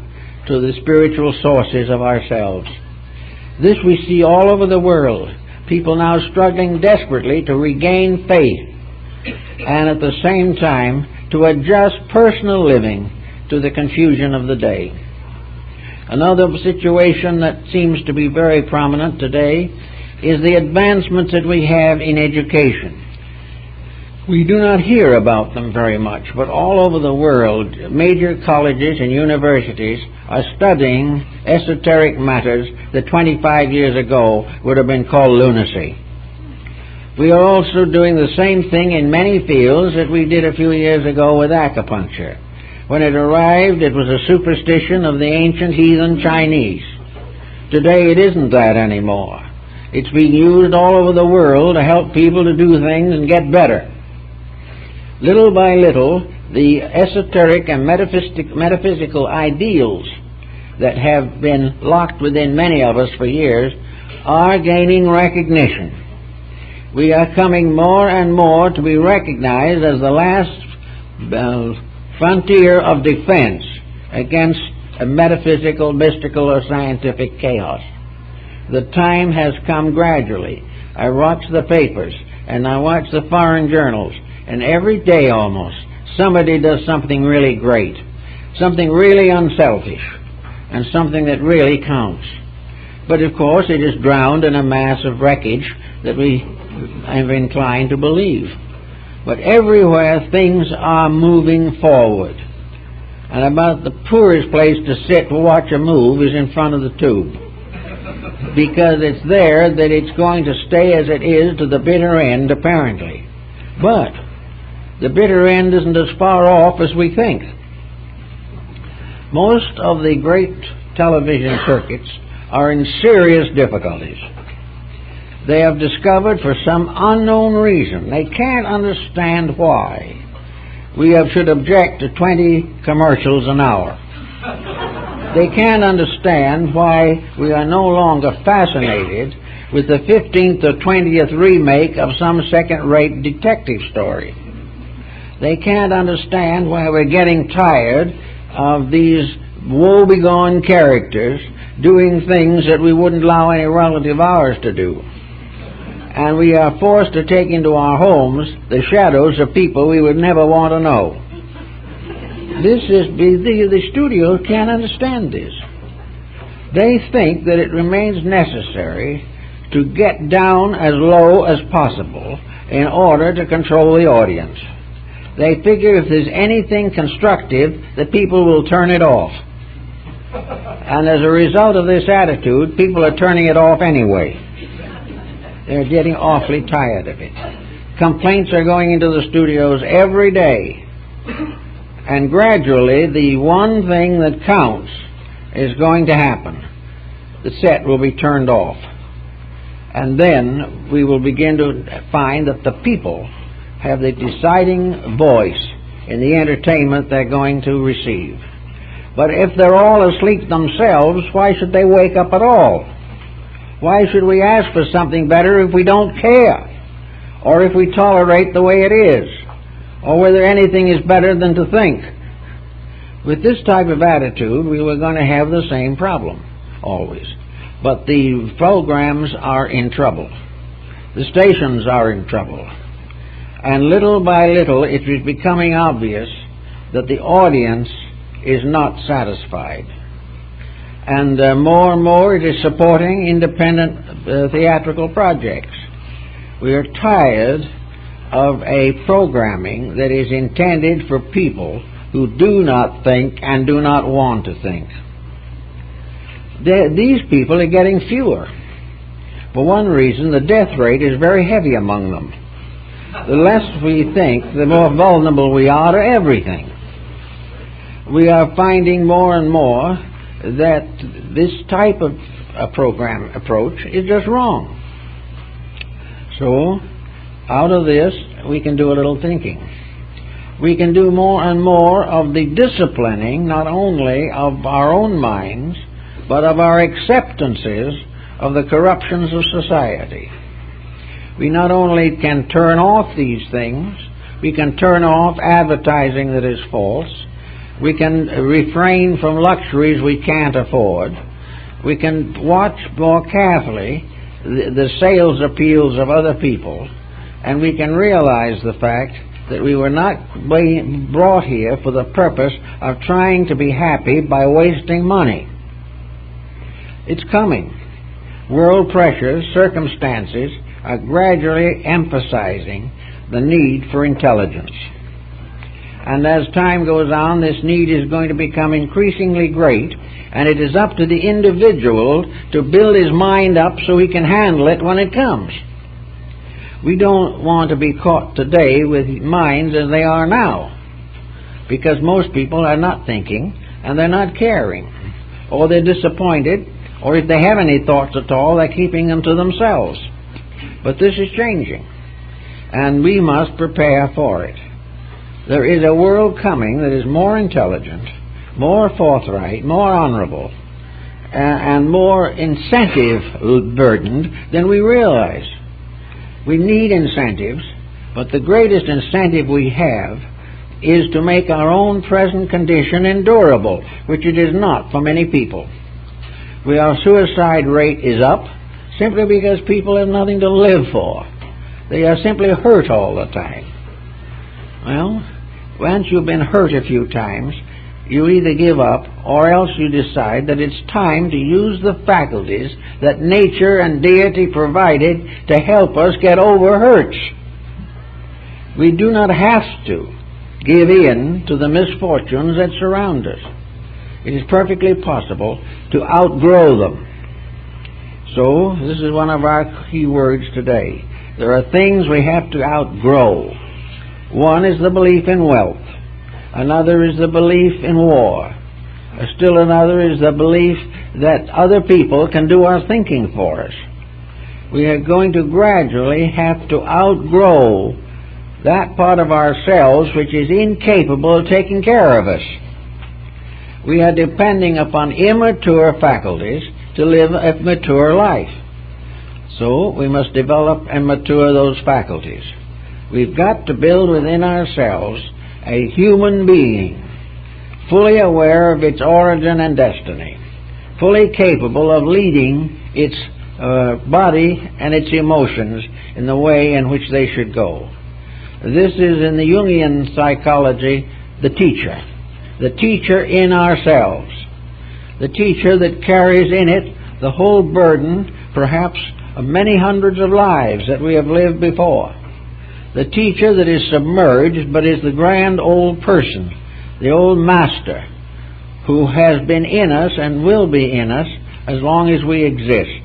to the spiritual sources of ourselves. This we see all over the world. People now struggling desperately to regain faith and at the same time to adjust personal living to the confusion of the day. Another situation that seems to be very prominent today is the advancements that we have in education. We do not hear about them very much, but all over the world, major colleges and universities are studying esoteric matters that 25 years ago would have been called lunacy. We are also doing the same thing in many fields that we did a few years ago with acupuncture. When it arrived, it was a superstition of the ancient heathen Chinese. Today it isn't that anymore. It's being used all over the world to help people to do things and get better. Little by little, the esoteric and metaphysical ideals that have been locked within many of us for years are gaining recognition. We are coming more and more to be recognized as the last frontier of defense against a metaphysical, mystical, or scientific chaos. The time has come gradually. I watch the papers and I watch the foreign journals, and every day almost somebody does something really great, something really unselfish, and something that really counts. But of course it is drowned in a mass of wreckage that we are inclined to believe. But everywhere things are moving forward. And about the poorest place to sit to watch a move is in front of the tube. Because it's there that it's going to stay as it is to the bitter end, apparently. But the bitter end isn't as far off as we think. Most of the great television circuits are in serious difficulties. They have discovered, for some unknown reason, they can't understand why, we should object to 20 commercials an hour. They can't understand why we are no longer fascinated with the 15th or 20th remake of some second-rate detective story. They can't understand why we're getting tired of these woe-begone characters doing things that we wouldn't allow any relative of ours to do. And we are forced to take into our homes the shadows of people we would never want to know. The studio can't understand this. They think that it remains necessary to get down as low as possible in order to control the audience. They figure if there's anything constructive, the people will turn it off. And as a result of this attitude, people are turning it off anyway. They're getting awfully tired of it. Complaints are going into the studios every day. And gradually, the one thing that counts is going to happen. The set will be turned off. And then we will begin to find that the people have the deciding voice in the entertainment they're going to receive. But if they're all asleep themselves, why should they wake up at all? Why should we ask for something better if we don't care? Or if we tolerate the way it is? Or whether anything is better than to think? With this type of attitude, we were going to have the same problem, always. But the programs are in trouble. The stations are in trouble. And little by little, it is becoming obvious that the audience is not satisfied. And more and more it is supporting independent theatrical projects. We are tired of a programming that is intended for people who do not think and do not want to think. These people are getting fewer. For one reason, the death rate is very heavy among them. The less we think, the more vulnerable we are to everything. We are finding more and more that this type of program approach is just wrong. So, out of this, we can do a little thinking. We can do more and more of the disciplining, not only of our own minds, but of our acceptances of the corruptions of society. We not only can turn off these things, We can turn off advertising that is false. We can refrain from luxuries we can't afford. We can watch more carefully the sales appeals of other people, and we can realize the fact that we were not brought here for the purpose of trying to be happy by wasting money. It's coming. World pressures, circumstances are gradually emphasizing the need for intelligence. And as time goes on, this need is going to become increasingly great, and it is up to the individual to build his mind up so he can handle it when it comes. We don't want to be caught today with minds as they are now, because most people are not thinking, and they're not caring, or they're disappointed, or if they have any thoughts at all, they're keeping them to themselves. But this is changing, and we must prepare for it. There is a world coming that is more intelligent, more forthright, more honorable, and more incentive-burdened than we realize. We need incentives, but the greatest incentive we have is to make our own present condition endurable, which it is not for many people. Our suicide rate is up simply because people have nothing to live for. They are simply hurt all the time. Well, once you've been hurt a few times, you either give up or else you decide that it's time to use the faculties that nature and deity provided to help us get over hurts. We do not have to give in to the misfortunes that surround us. It is perfectly possible to outgrow them. So, this is one of our key words today. There are things we have to outgrow. One is the belief in wealth. Another is the belief in war. Still another is the belief that other people can do our thinking for us. We are going to gradually have to outgrow that part of ourselves which is incapable of taking care of us. We are depending upon immature faculties to live a mature life. So we must develop and mature those faculties. We've got to build within ourselves a human being, fully aware of its origin and destiny, fully capable of leading its body and its emotions in the way in which they should go. This is, in the Jungian psychology, the teacher in ourselves, the teacher that carries in it the whole burden, perhaps, of many hundreds of lives that we have lived before. The teacher that is submerged, but is the grand old person, the old master, who has been in us and will be in us as long as we exist.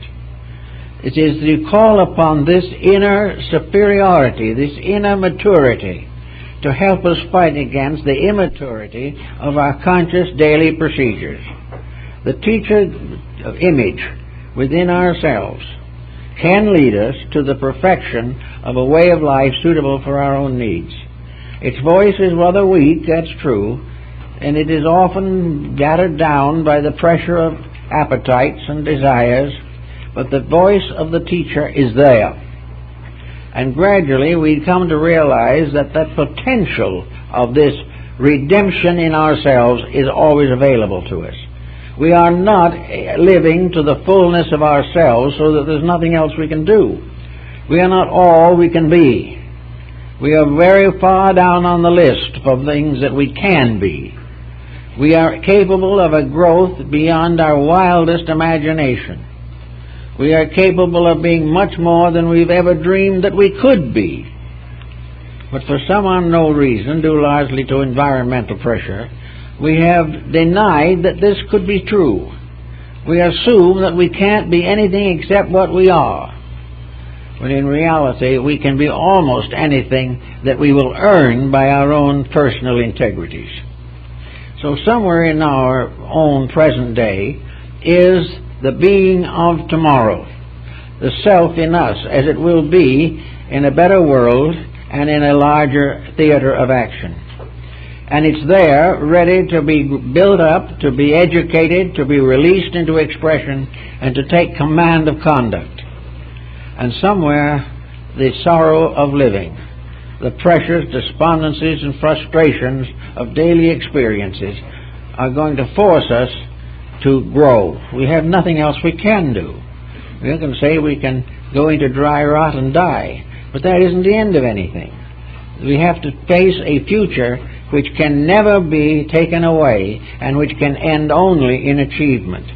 It is to call upon this inner superiority, this inner maturity, to help us fight against the immaturity of our conscious daily procedures. The teacher of image within ourselves can lead us to the perfection of a way of life suitable for our own needs. Its voice is rather weak, that's true, and it is often gathered down by the pressure of appetites and desires, but the voice of the teacher is there. And gradually we come to realize that the potential of this redemption in ourselves is always available to us. We are not living to the fullness of ourselves so that there's nothing else we can do. We are not all we can be. We are very far down on the list of things that we can be. We are capable of a growth beyond our wildest imagination. We are capable of being much more than we've ever dreamed that we could be. But for some unknown reason, due largely to environmental pressure, we have denied that this could be true. We assume that we can't be anything except what we are. When in reality, we can be almost anything that we will earn by our own personal integrities. So somewhere in our own present day is the being of tomorrow, the self in us, as it will be in a better world and in a larger theater of action. And it's there, ready to be built up, to be educated, to be released into expression, and to take command of conduct. And somewhere, the sorrow of living, the pressures, despondencies, and frustrations of daily experiences are going to force us to grow. We have nothing else we can do. We can say we can go into dry rot and die, but that isn't the end of anything. We have to face a future which can never be taken away and which can end only in achievement.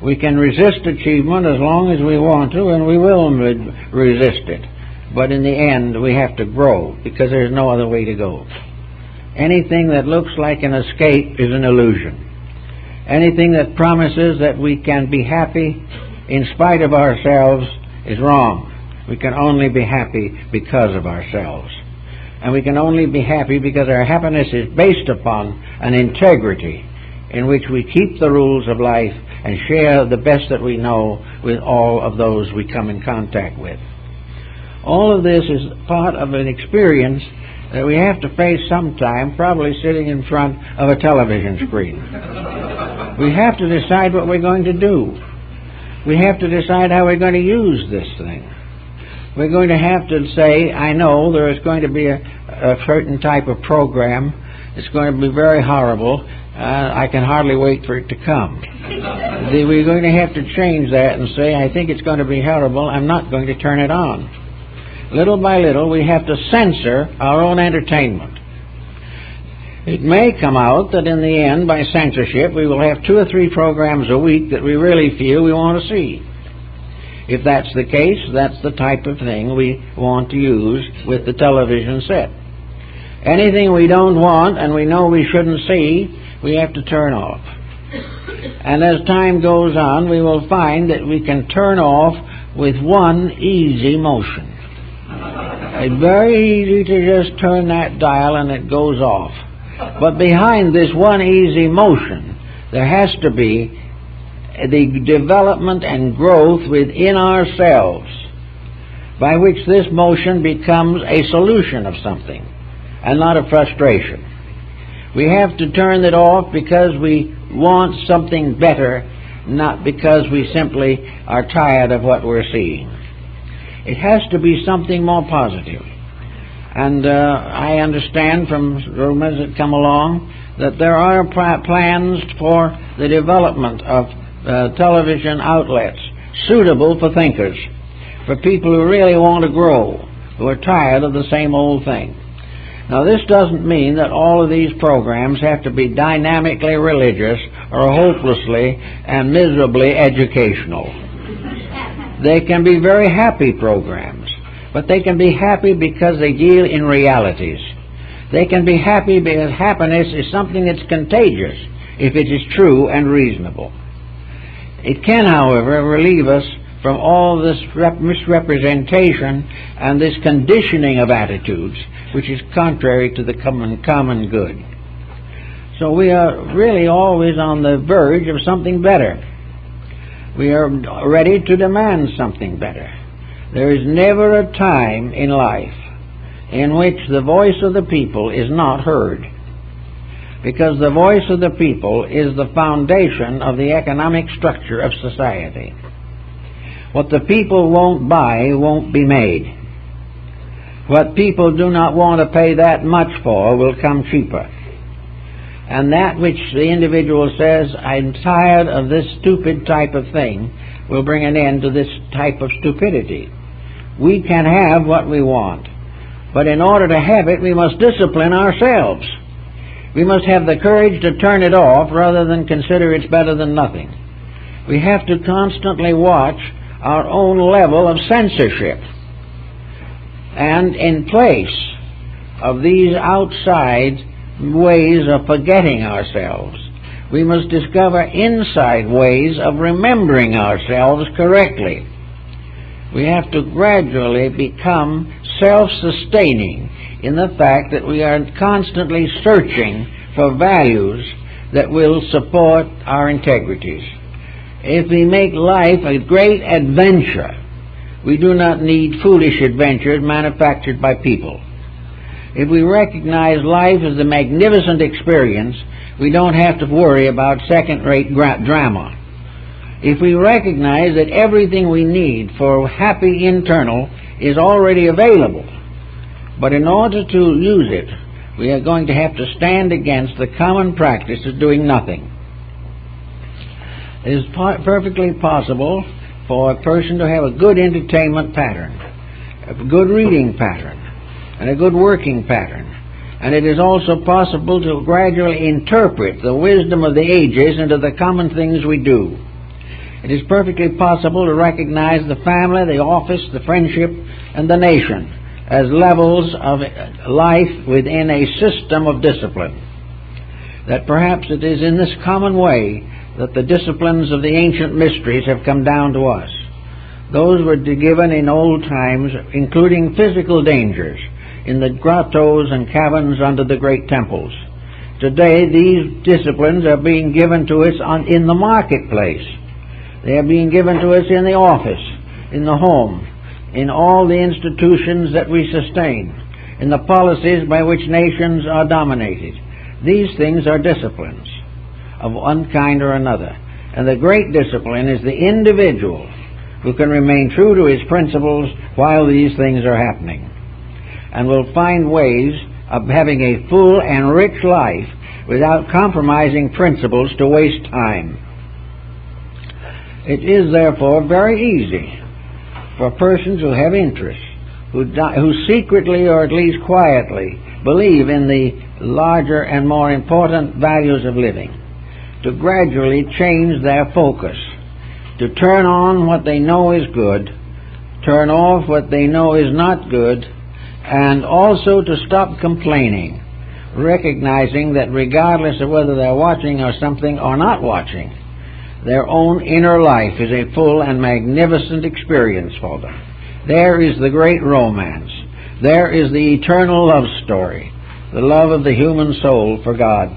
We can resist achievement as long as we want to, and we will resist it. But in the end, we have to grow, because there's no other way to go. Anything that looks like an escape is an illusion. Anything that promises that we can be happy in spite of ourselves is wrong. We can only be happy because of ourselves. And we can only be happy because our happiness is based upon an integrity in which we keep the rules of life and share the best that we know with all of those we come in contact with. All of this is part of an experience that we have to face sometime, probably sitting in front of a television screen. We have to decide what we're going to do. We have to decide how we're going to use this thing. We're going to have to say, I know there is going to be a certain type of program. It's going to be very horrible. I can hardly wait for it to come. We're going to have to change that and say, I think it's going to be horrible. I'm not going to turn it on. Little by little, we have to censor our own entertainment. It may come out that in the end, by censorship, we will have 2 or 3 programs a week that we really feel we want to see. If that's the case, that's the type of thing we want to use with the television set. Anything we don't want and we know we shouldn't see, we have to turn off. And as time goes on, we will find that we can turn off with one easy motion. It's very easy to just turn that dial and it goes off. But behind this one easy motion, there has to be the development and growth within ourselves, by which this motion becomes a solution of something and not a frustration. We have to turn it off because we want something better, not because we simply are tired of what we're seeing. It has to be something more positive. And I understand from rumors that come along that there are plans for the development of television outlets suitable for thinkers, for people who really want to grow, who are tired of the same old thing. Now, this doesn't mean that all of these programs have to be dynamically religious or hopelessly and miserably educational. They can be very happy programs, but they can be happy because they deal in realities. They can be happy because happiness is something that's contagious if it is true and reasonable. It can, however, relieve us from all this misrepresentation and this conditioning of attitudes, which is contrary to the common good. So we are really always on the verge of something better. We are ready to demand something better. There is never a time in life in which the voice of the people is not heard, because the voice of the people is the foundation of the economic structure of society. What the people won't buy won't be made. What people do not want to pay that much for will come cheaper. And that which the individual says, I'm tired of this stupid type of thing, will bring an end to this type of stupidity. We can have what we want, but in order to have it, we must discipline ourselves. We must have the courage to turn it off rather than consider it's better than nothing. We have to constantly watch our own level of censorship. And in place of these outside ways of forgetting ourselves, we must discover inside ways of remembering ourselves correctly. We have to gradually become self-sustaining in the fact that we are constantly searching for values that will support our integrities. If we make life a great adventure, we do not need foolish adventures manufactured by people. If we recognize life as a magnificent experience, we don't have to worry about second-rate drama. If we recognize that everything we need for happy internal is already available, But in order to use it, we are going to have to stand against the common practice of doing nothing. It is perfectly possible for a person to have a good entertainment pattern, a good reading pattern, and a good working pattern. And it is also possible to gradually interpret the wisdom of the ages into the common things we do. It is perfectly possible to recognize the family, the office, the friendship, and the nation as levels of life within a system of discipline. That perhaps it is in this common way that the disciplines of the ancient mysteries have come down to us. Those were given in old times, including physical dangers, in the grottos and caverns under the great temples. Today, these disciplines are being given to us in the marketplace. They are being given to us in the office, in the home, in all the institutions that we sustain, in the policies by which nations are dominated. These things are disciplines of one kind or another. And the great discipline is the individual who can remain true to his principles while these things are happening, and will find ways of having a full and rich life without compromising principles to waste time. It is therefore very easy for persons who have interests, who secretly or at least quietly believe in the larger and more important values of living, to gradually change their focus, to turn on what they know is good, turn off what they know is not good, and also to stop complaining, recognizing that regardless of whether they're watching or something or not watching, their own inner life is a full and magnificent experience for them. There is the great romance. There is the eternal love story, the love of the human soul for God.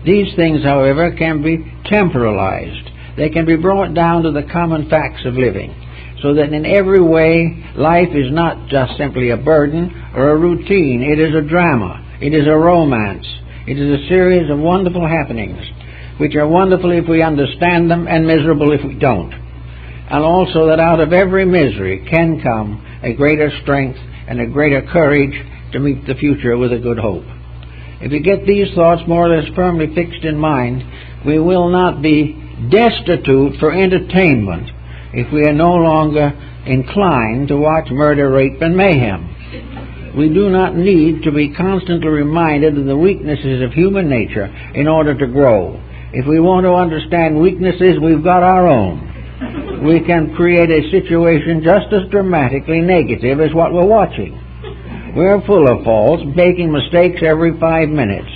These things, however, can be temporalized. They can be brought down to the common facts of living, so that in every way life is not just simply a burden or a routine. It is a drama. It is a romance. It is a series of wonderful happenings, which are wonderful if we understand them and miserable if we don't. And also that out of every misery can come a greater strength and a greater courage to meet the future with a good hope. If we get these thoughts more or less firmly fixed in mind, we will not be destitute for entertainment if we are no longer inclined to watch murder, rape, and mayhem. We do not need to be constantly reminded of the weaknesses of human nature in order to grow. If we want to understand weaknesses, we've got our own. We can create a situation just as dramatically negative as what we're watching. We're full of faults, making mistakes every 5 minutes.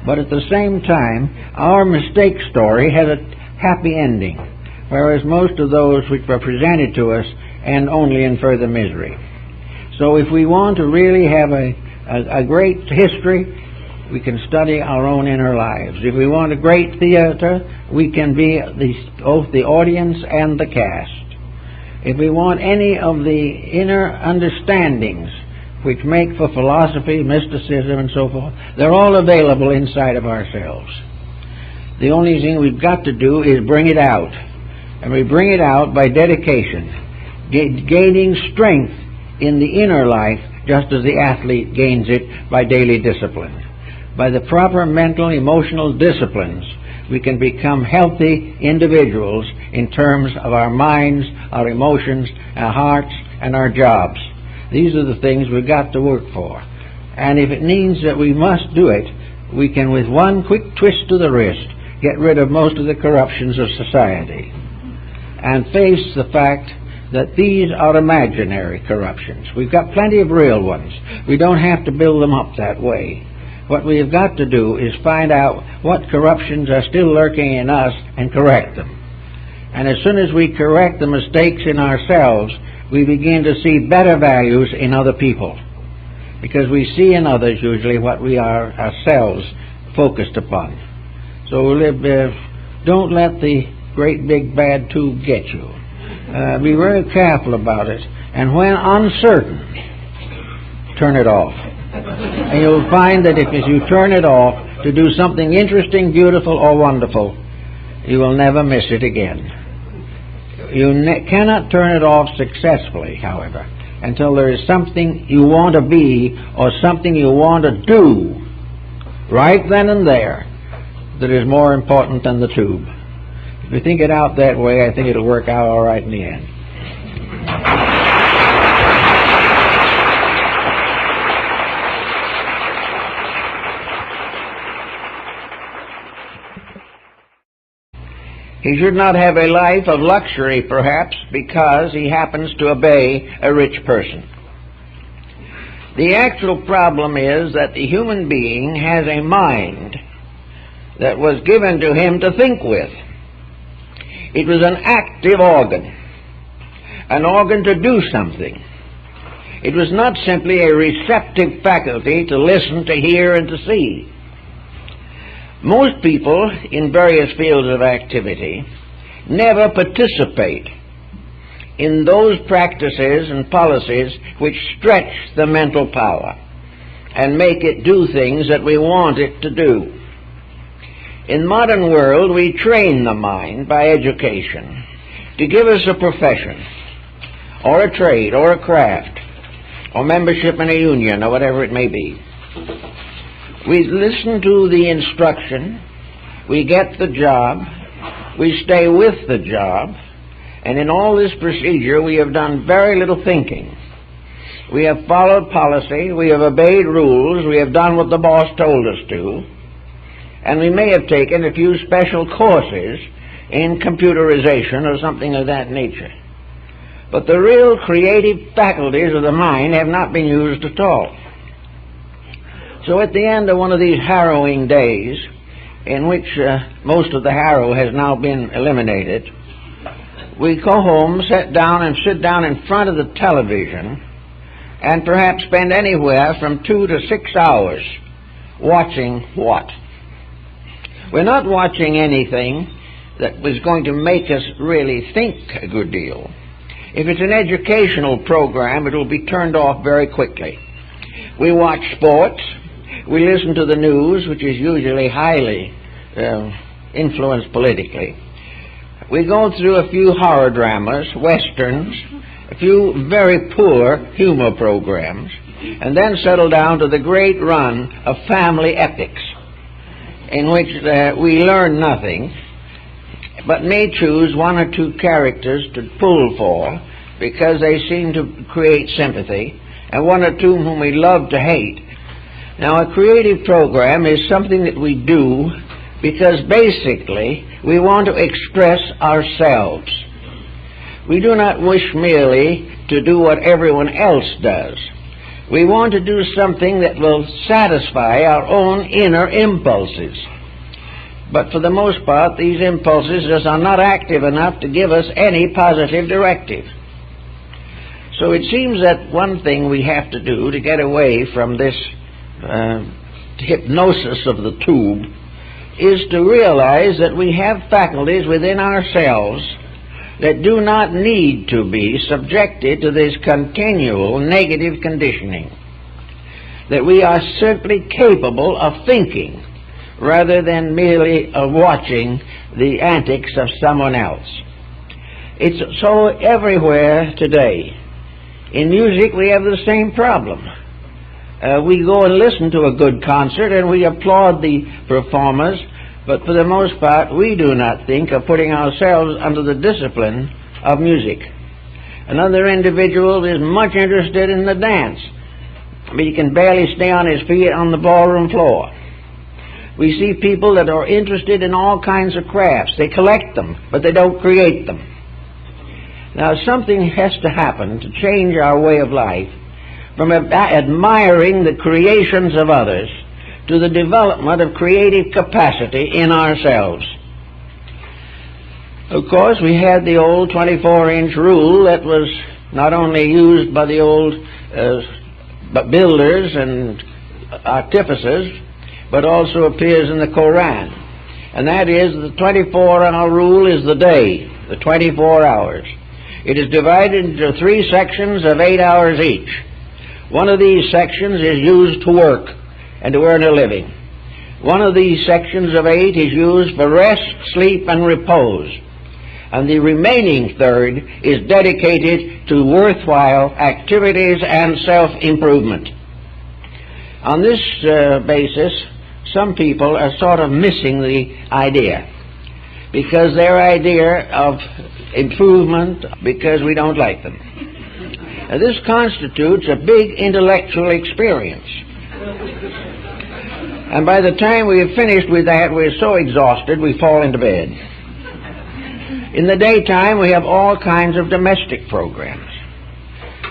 But at the same time, our mistake story has a happy ending, whereas most of those which were presented to us end only in further misery. So if we want to really have a great history, we can study our own inner lives. If we want a great theater, we can be both the audience and the cast. If we want any of the inner understandings which make for philosophy, mysticism, and so forth, they're all available inside of ourselves. The only thing we've got to do is bring it out. And we bring it out by dedication, gaining strength in the inner life, just as the athlete gains it by daily discipline. By the proper mental, emotional disciplines, we can become healthy individuals in terms of our minds, our emotions, our hearts, and our jobs. These are the things we've got to work for. And if it means that we must do it, we can, with one quick twist of the wrist, get rid of most of the corruptions of society and face the fact that these are imaginary corruptions. We've got plenty of real ones. We don't have to build them up that way. What we have got to do is find out what corruptions are still lurking in us and correct them. And as soon as we correct the mistakes in ourselves, we begin to see better values in other people, because we see in others usually what we are ourselves focused upon. So don't let the great big bad tube get you. Be very careful about it, and when uncertain, turn it off. And you'll find that if you turn it off to do something interesting, beautiful, or wonderful, you will never miss it again. You cannot turn it off successfully, however, until there is something you want to be or something you want to do right then and there that is more important than the tube. If you think it out that way, I think it'll work out all right in the end. He should not have a life of luxury, perhaps, because he happens to obey a rich person. The actual problem is that the human being has a mind that was given to him to think with. It was an active organ, an organ to do something. It was not simply a receptive faculty to listen, to hear, and to see. Most people in various fields of activity never participate in those practices and policies which stretch the mental power and make it do things that we want it to do. In the modern world, we train the mind by education to give us a profession or a trade or a craft or membership in a union or whatever it may be. We listen to the instruction, we get the job, we stay with the job, and in all this procedure we have done very little thinking. We have followed policy, we have obeyed rules, we have done what the boss told us to, and we may have taken a few special courses in computerization or something of that nature. But the real creative faculties of the mind have not been used at all. So at the end of one of these harrowing days, in which most of the harrow has now been eliminated, we go home, sit down in front of the television, and perhaps spend anywhere from 2 to 6 hours watching what? We're not watching anything that was going to make us really think a good deal. If it's an educational program, it will be turned off very quickly. We watch sports. We listen to the news, which is usually highly influenced politically. We go through a few horror dramas, westerns, a few very poor humor programs, and then settle down to the great run of family epics, in which we learn nothing, but may choose 1 or 2 characters to pull for, because they seem to create sympathy, and 1 or 2 whom we love to hate. Now, a creative program is something that we do because basically we want to express ourselves. We do not wish merely to do what everyone else does. We want to do something that will satisfy our own inner impulses. But for the most part, these impulses just are not active enough to give us any positive directive. So it seems that one thing we have to do to get away from this hypnosis of the tube is to realize that we have faculties within ourselves that do not need to be subjected to this continual negative conditioning, that we are simply capable of thinking rather than merely of watching the antics of someone else. It's so everywhere today. In music we have the same problem. We go and listen to a good concert and we applaud the performers, but for the most part we do not think of putting ourselves under the discipline of music. Another individual is much interested in the dance, but he can barely stay on his feet on the ballroom floor. We see people that are interested in all kinds of crafts. They collect them, but they don't create them. Now something has to happen to change our way of life from admiring the creations of others to the development of creative capacity in ourselves. Of course, we had the old 24-inch rule that was not only used by the old builders and artificers, but also appears in the Koran. And that is, the 24-hour rule is the day, the 24 hours. It is divided into 3 sections of 8 hours each. One of these sections is used to work and to earn a living. One of these sections of 8 is used for rest, sleep, and repose. and the remaining third is dedicated to worthwhile activities and self-improvement. On this basis, some people are sort of missing the idea, because their idea of improvement, because we don't like them. Now, this constitutes a big intellectual experience. And by the time we have finished with that, we're so exhausted we fall into bed. In the daytime, we have all kinds of domestic programs.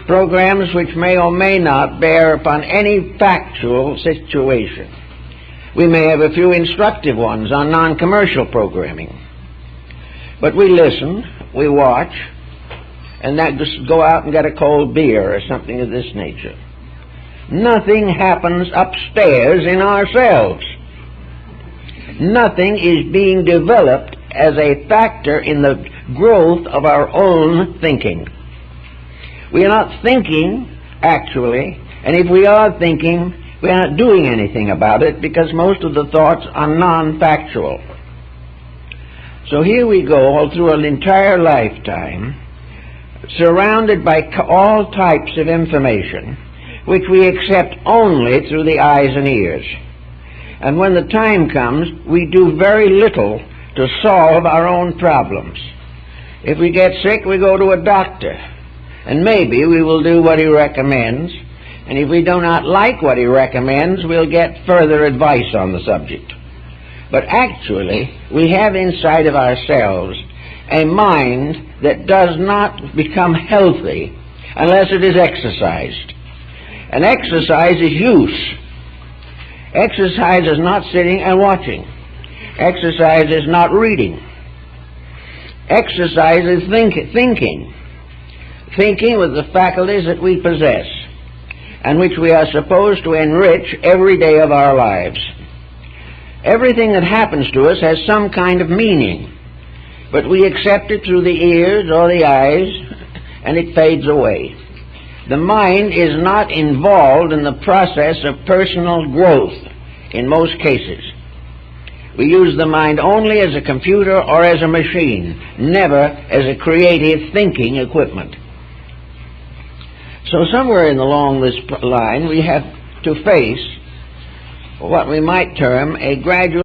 Programs which may or may not bear upon any factual situation. We may have a few instructive ones on non-commercial programming. But we listen, we watch, and that just go out and get a cold beer or something of this nature. Nothing happens upstairs in ourselves. Nothing is being developed as a factor in the growth of our own thinking. We are not thinking, actually, and if we are thinking, we are not doing anything about it because most of the thoughts are non-factual. So here we go all through an entire lifetime, surrounded by all types of information, which we accept only through the eyes and ears. And when the time comes, we do very little to solve our own problems. If we get sick, we go to a doctor, and maybe we will do what he recommends, and if we do not like what he recommends, we'll get further advice on the subject. But actually, we have inside of ourselves a mind that does not become healthy unless it is exercised. And exercise is use. Exercise is not sitting and watching. Exercise is not reading. Exercise is thinking. Thinking with the faculties that we possess, and which we are supposed to enrich every day of our lives. Everything that happens to us has some kind of meaning, but we accept it through the ears or the eyes, and it fades away. The mind is not involved in the process of personal growth in most cases. We use the mind only as a computer or as a machine, never as a creative thinking equipment. So somewhere along this line, we have to face what we might term a gradual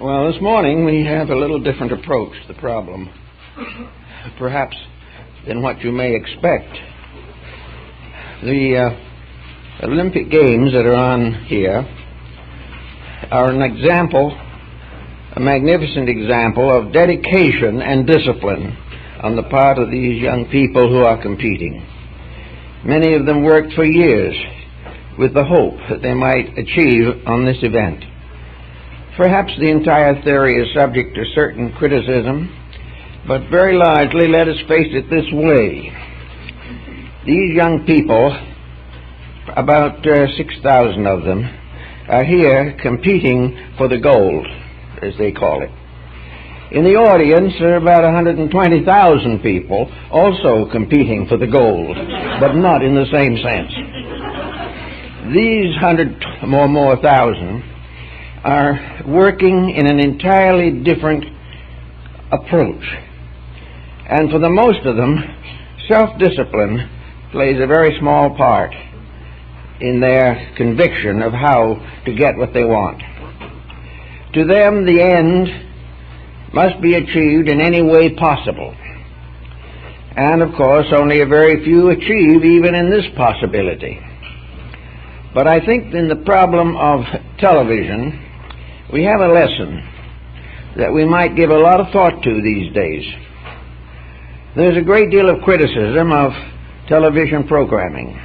Well, this morning we have a little different approach to the problem, perhaps than what you may expect. The Olympic Games that are on here are an example, a magnificent example of dedication and discipline on the part of these young people who are competing. Many of them worked for years with the hope that they might achieve on this event. Perhaps the entire theory is subject to certain criticism, but very largely, let us face it this way. These young people, about 6,000 of them, are here competing for the gold, as they call it. In the audience there are about 120,000 people also competing for the gold, but not in the same sense. These 100 more thousand are working in an entirely different approach. And for the most of them, self-discipline plays a very small part in their conviction of how to get what they want. To them, the end must be achieved in any way possible. And of course, only a very few achieve even in this possibility. But I think in the problem of television, we have a lesson that we might give a lot of thought to these days. There's a great deal of criticism of television programming,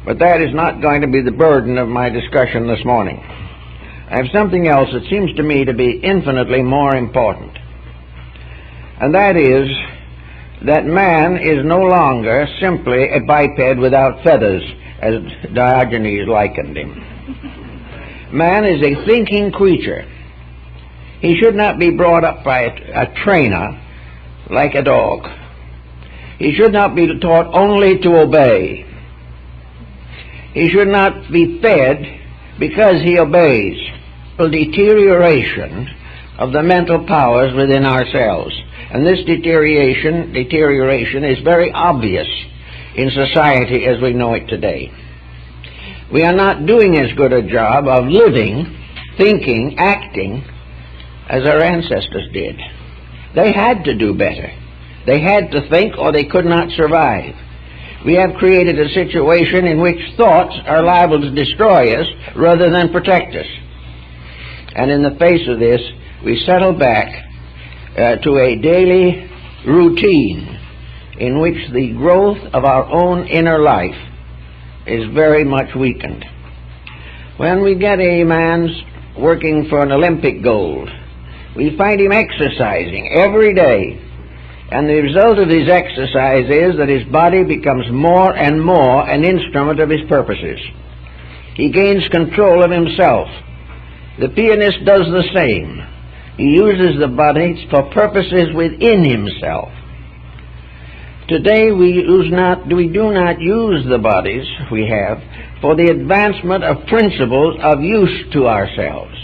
but that is not going to be the burden of my discussion this morning. I have something else that seems to me to be infinitely more important, and that is that man is no longer simply a biped without feathers, as Diogenes likened him. Man is a thinking creature. He should not be brought up by a trainer like a dog. He should not be taught only to obey. He should not be fed because he obeys. The deterioration of the mental powers within ourselves. And this deterioration is very obvious in society as we know it today. We are not doing as good a job of living, thinking, acting as our ancestors did. They had to do better. They had to think or they could not survive. We have created a situation in which thoughts are liable to destroy us rather than protect us. And in the face of this, we settle back to a daily routine in which the growth of our own inner life is very much weakened. When we get a man's working for an Olympic gold, we find him exercising every day, and the result of his exercise is that his body becomes more and more an instrument of his purposes. He gains control of himself. The pianist does the same. He uses the body for purposes within himself. Today we do not use the bodies we have for the advancement of principles of use to ourselves.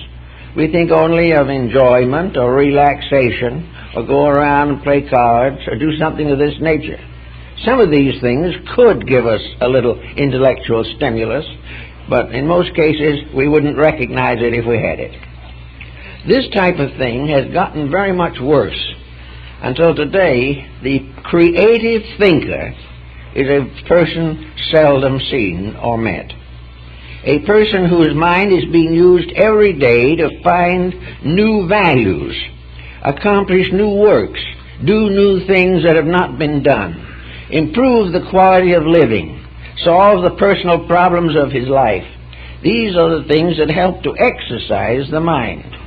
We think only of enjoyment or relaxation, or go around and play cards, or do something of this nature. Some of these things could give us a little intellectual stimulus, but in most cases we wouldn't recognize it if we had it. This type of thing has gotten very much worse, until today the creative thinker is a person seldom seen or met. A person whose mind is being used every day to find new values, accomplish new works, do new things that have not been done, improve the quality of living, solve the personal problems of his life. These are the things that help to exercise the mind.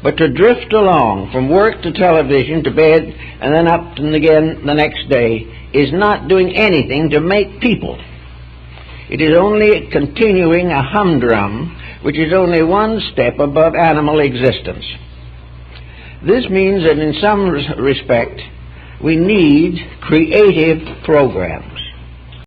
But to drift along from work to television to bed and then up and again the next day is not doing anything to make people. It is only continuing a humdrum which is only one step above animal existence. This means that in some respect we need creative programs.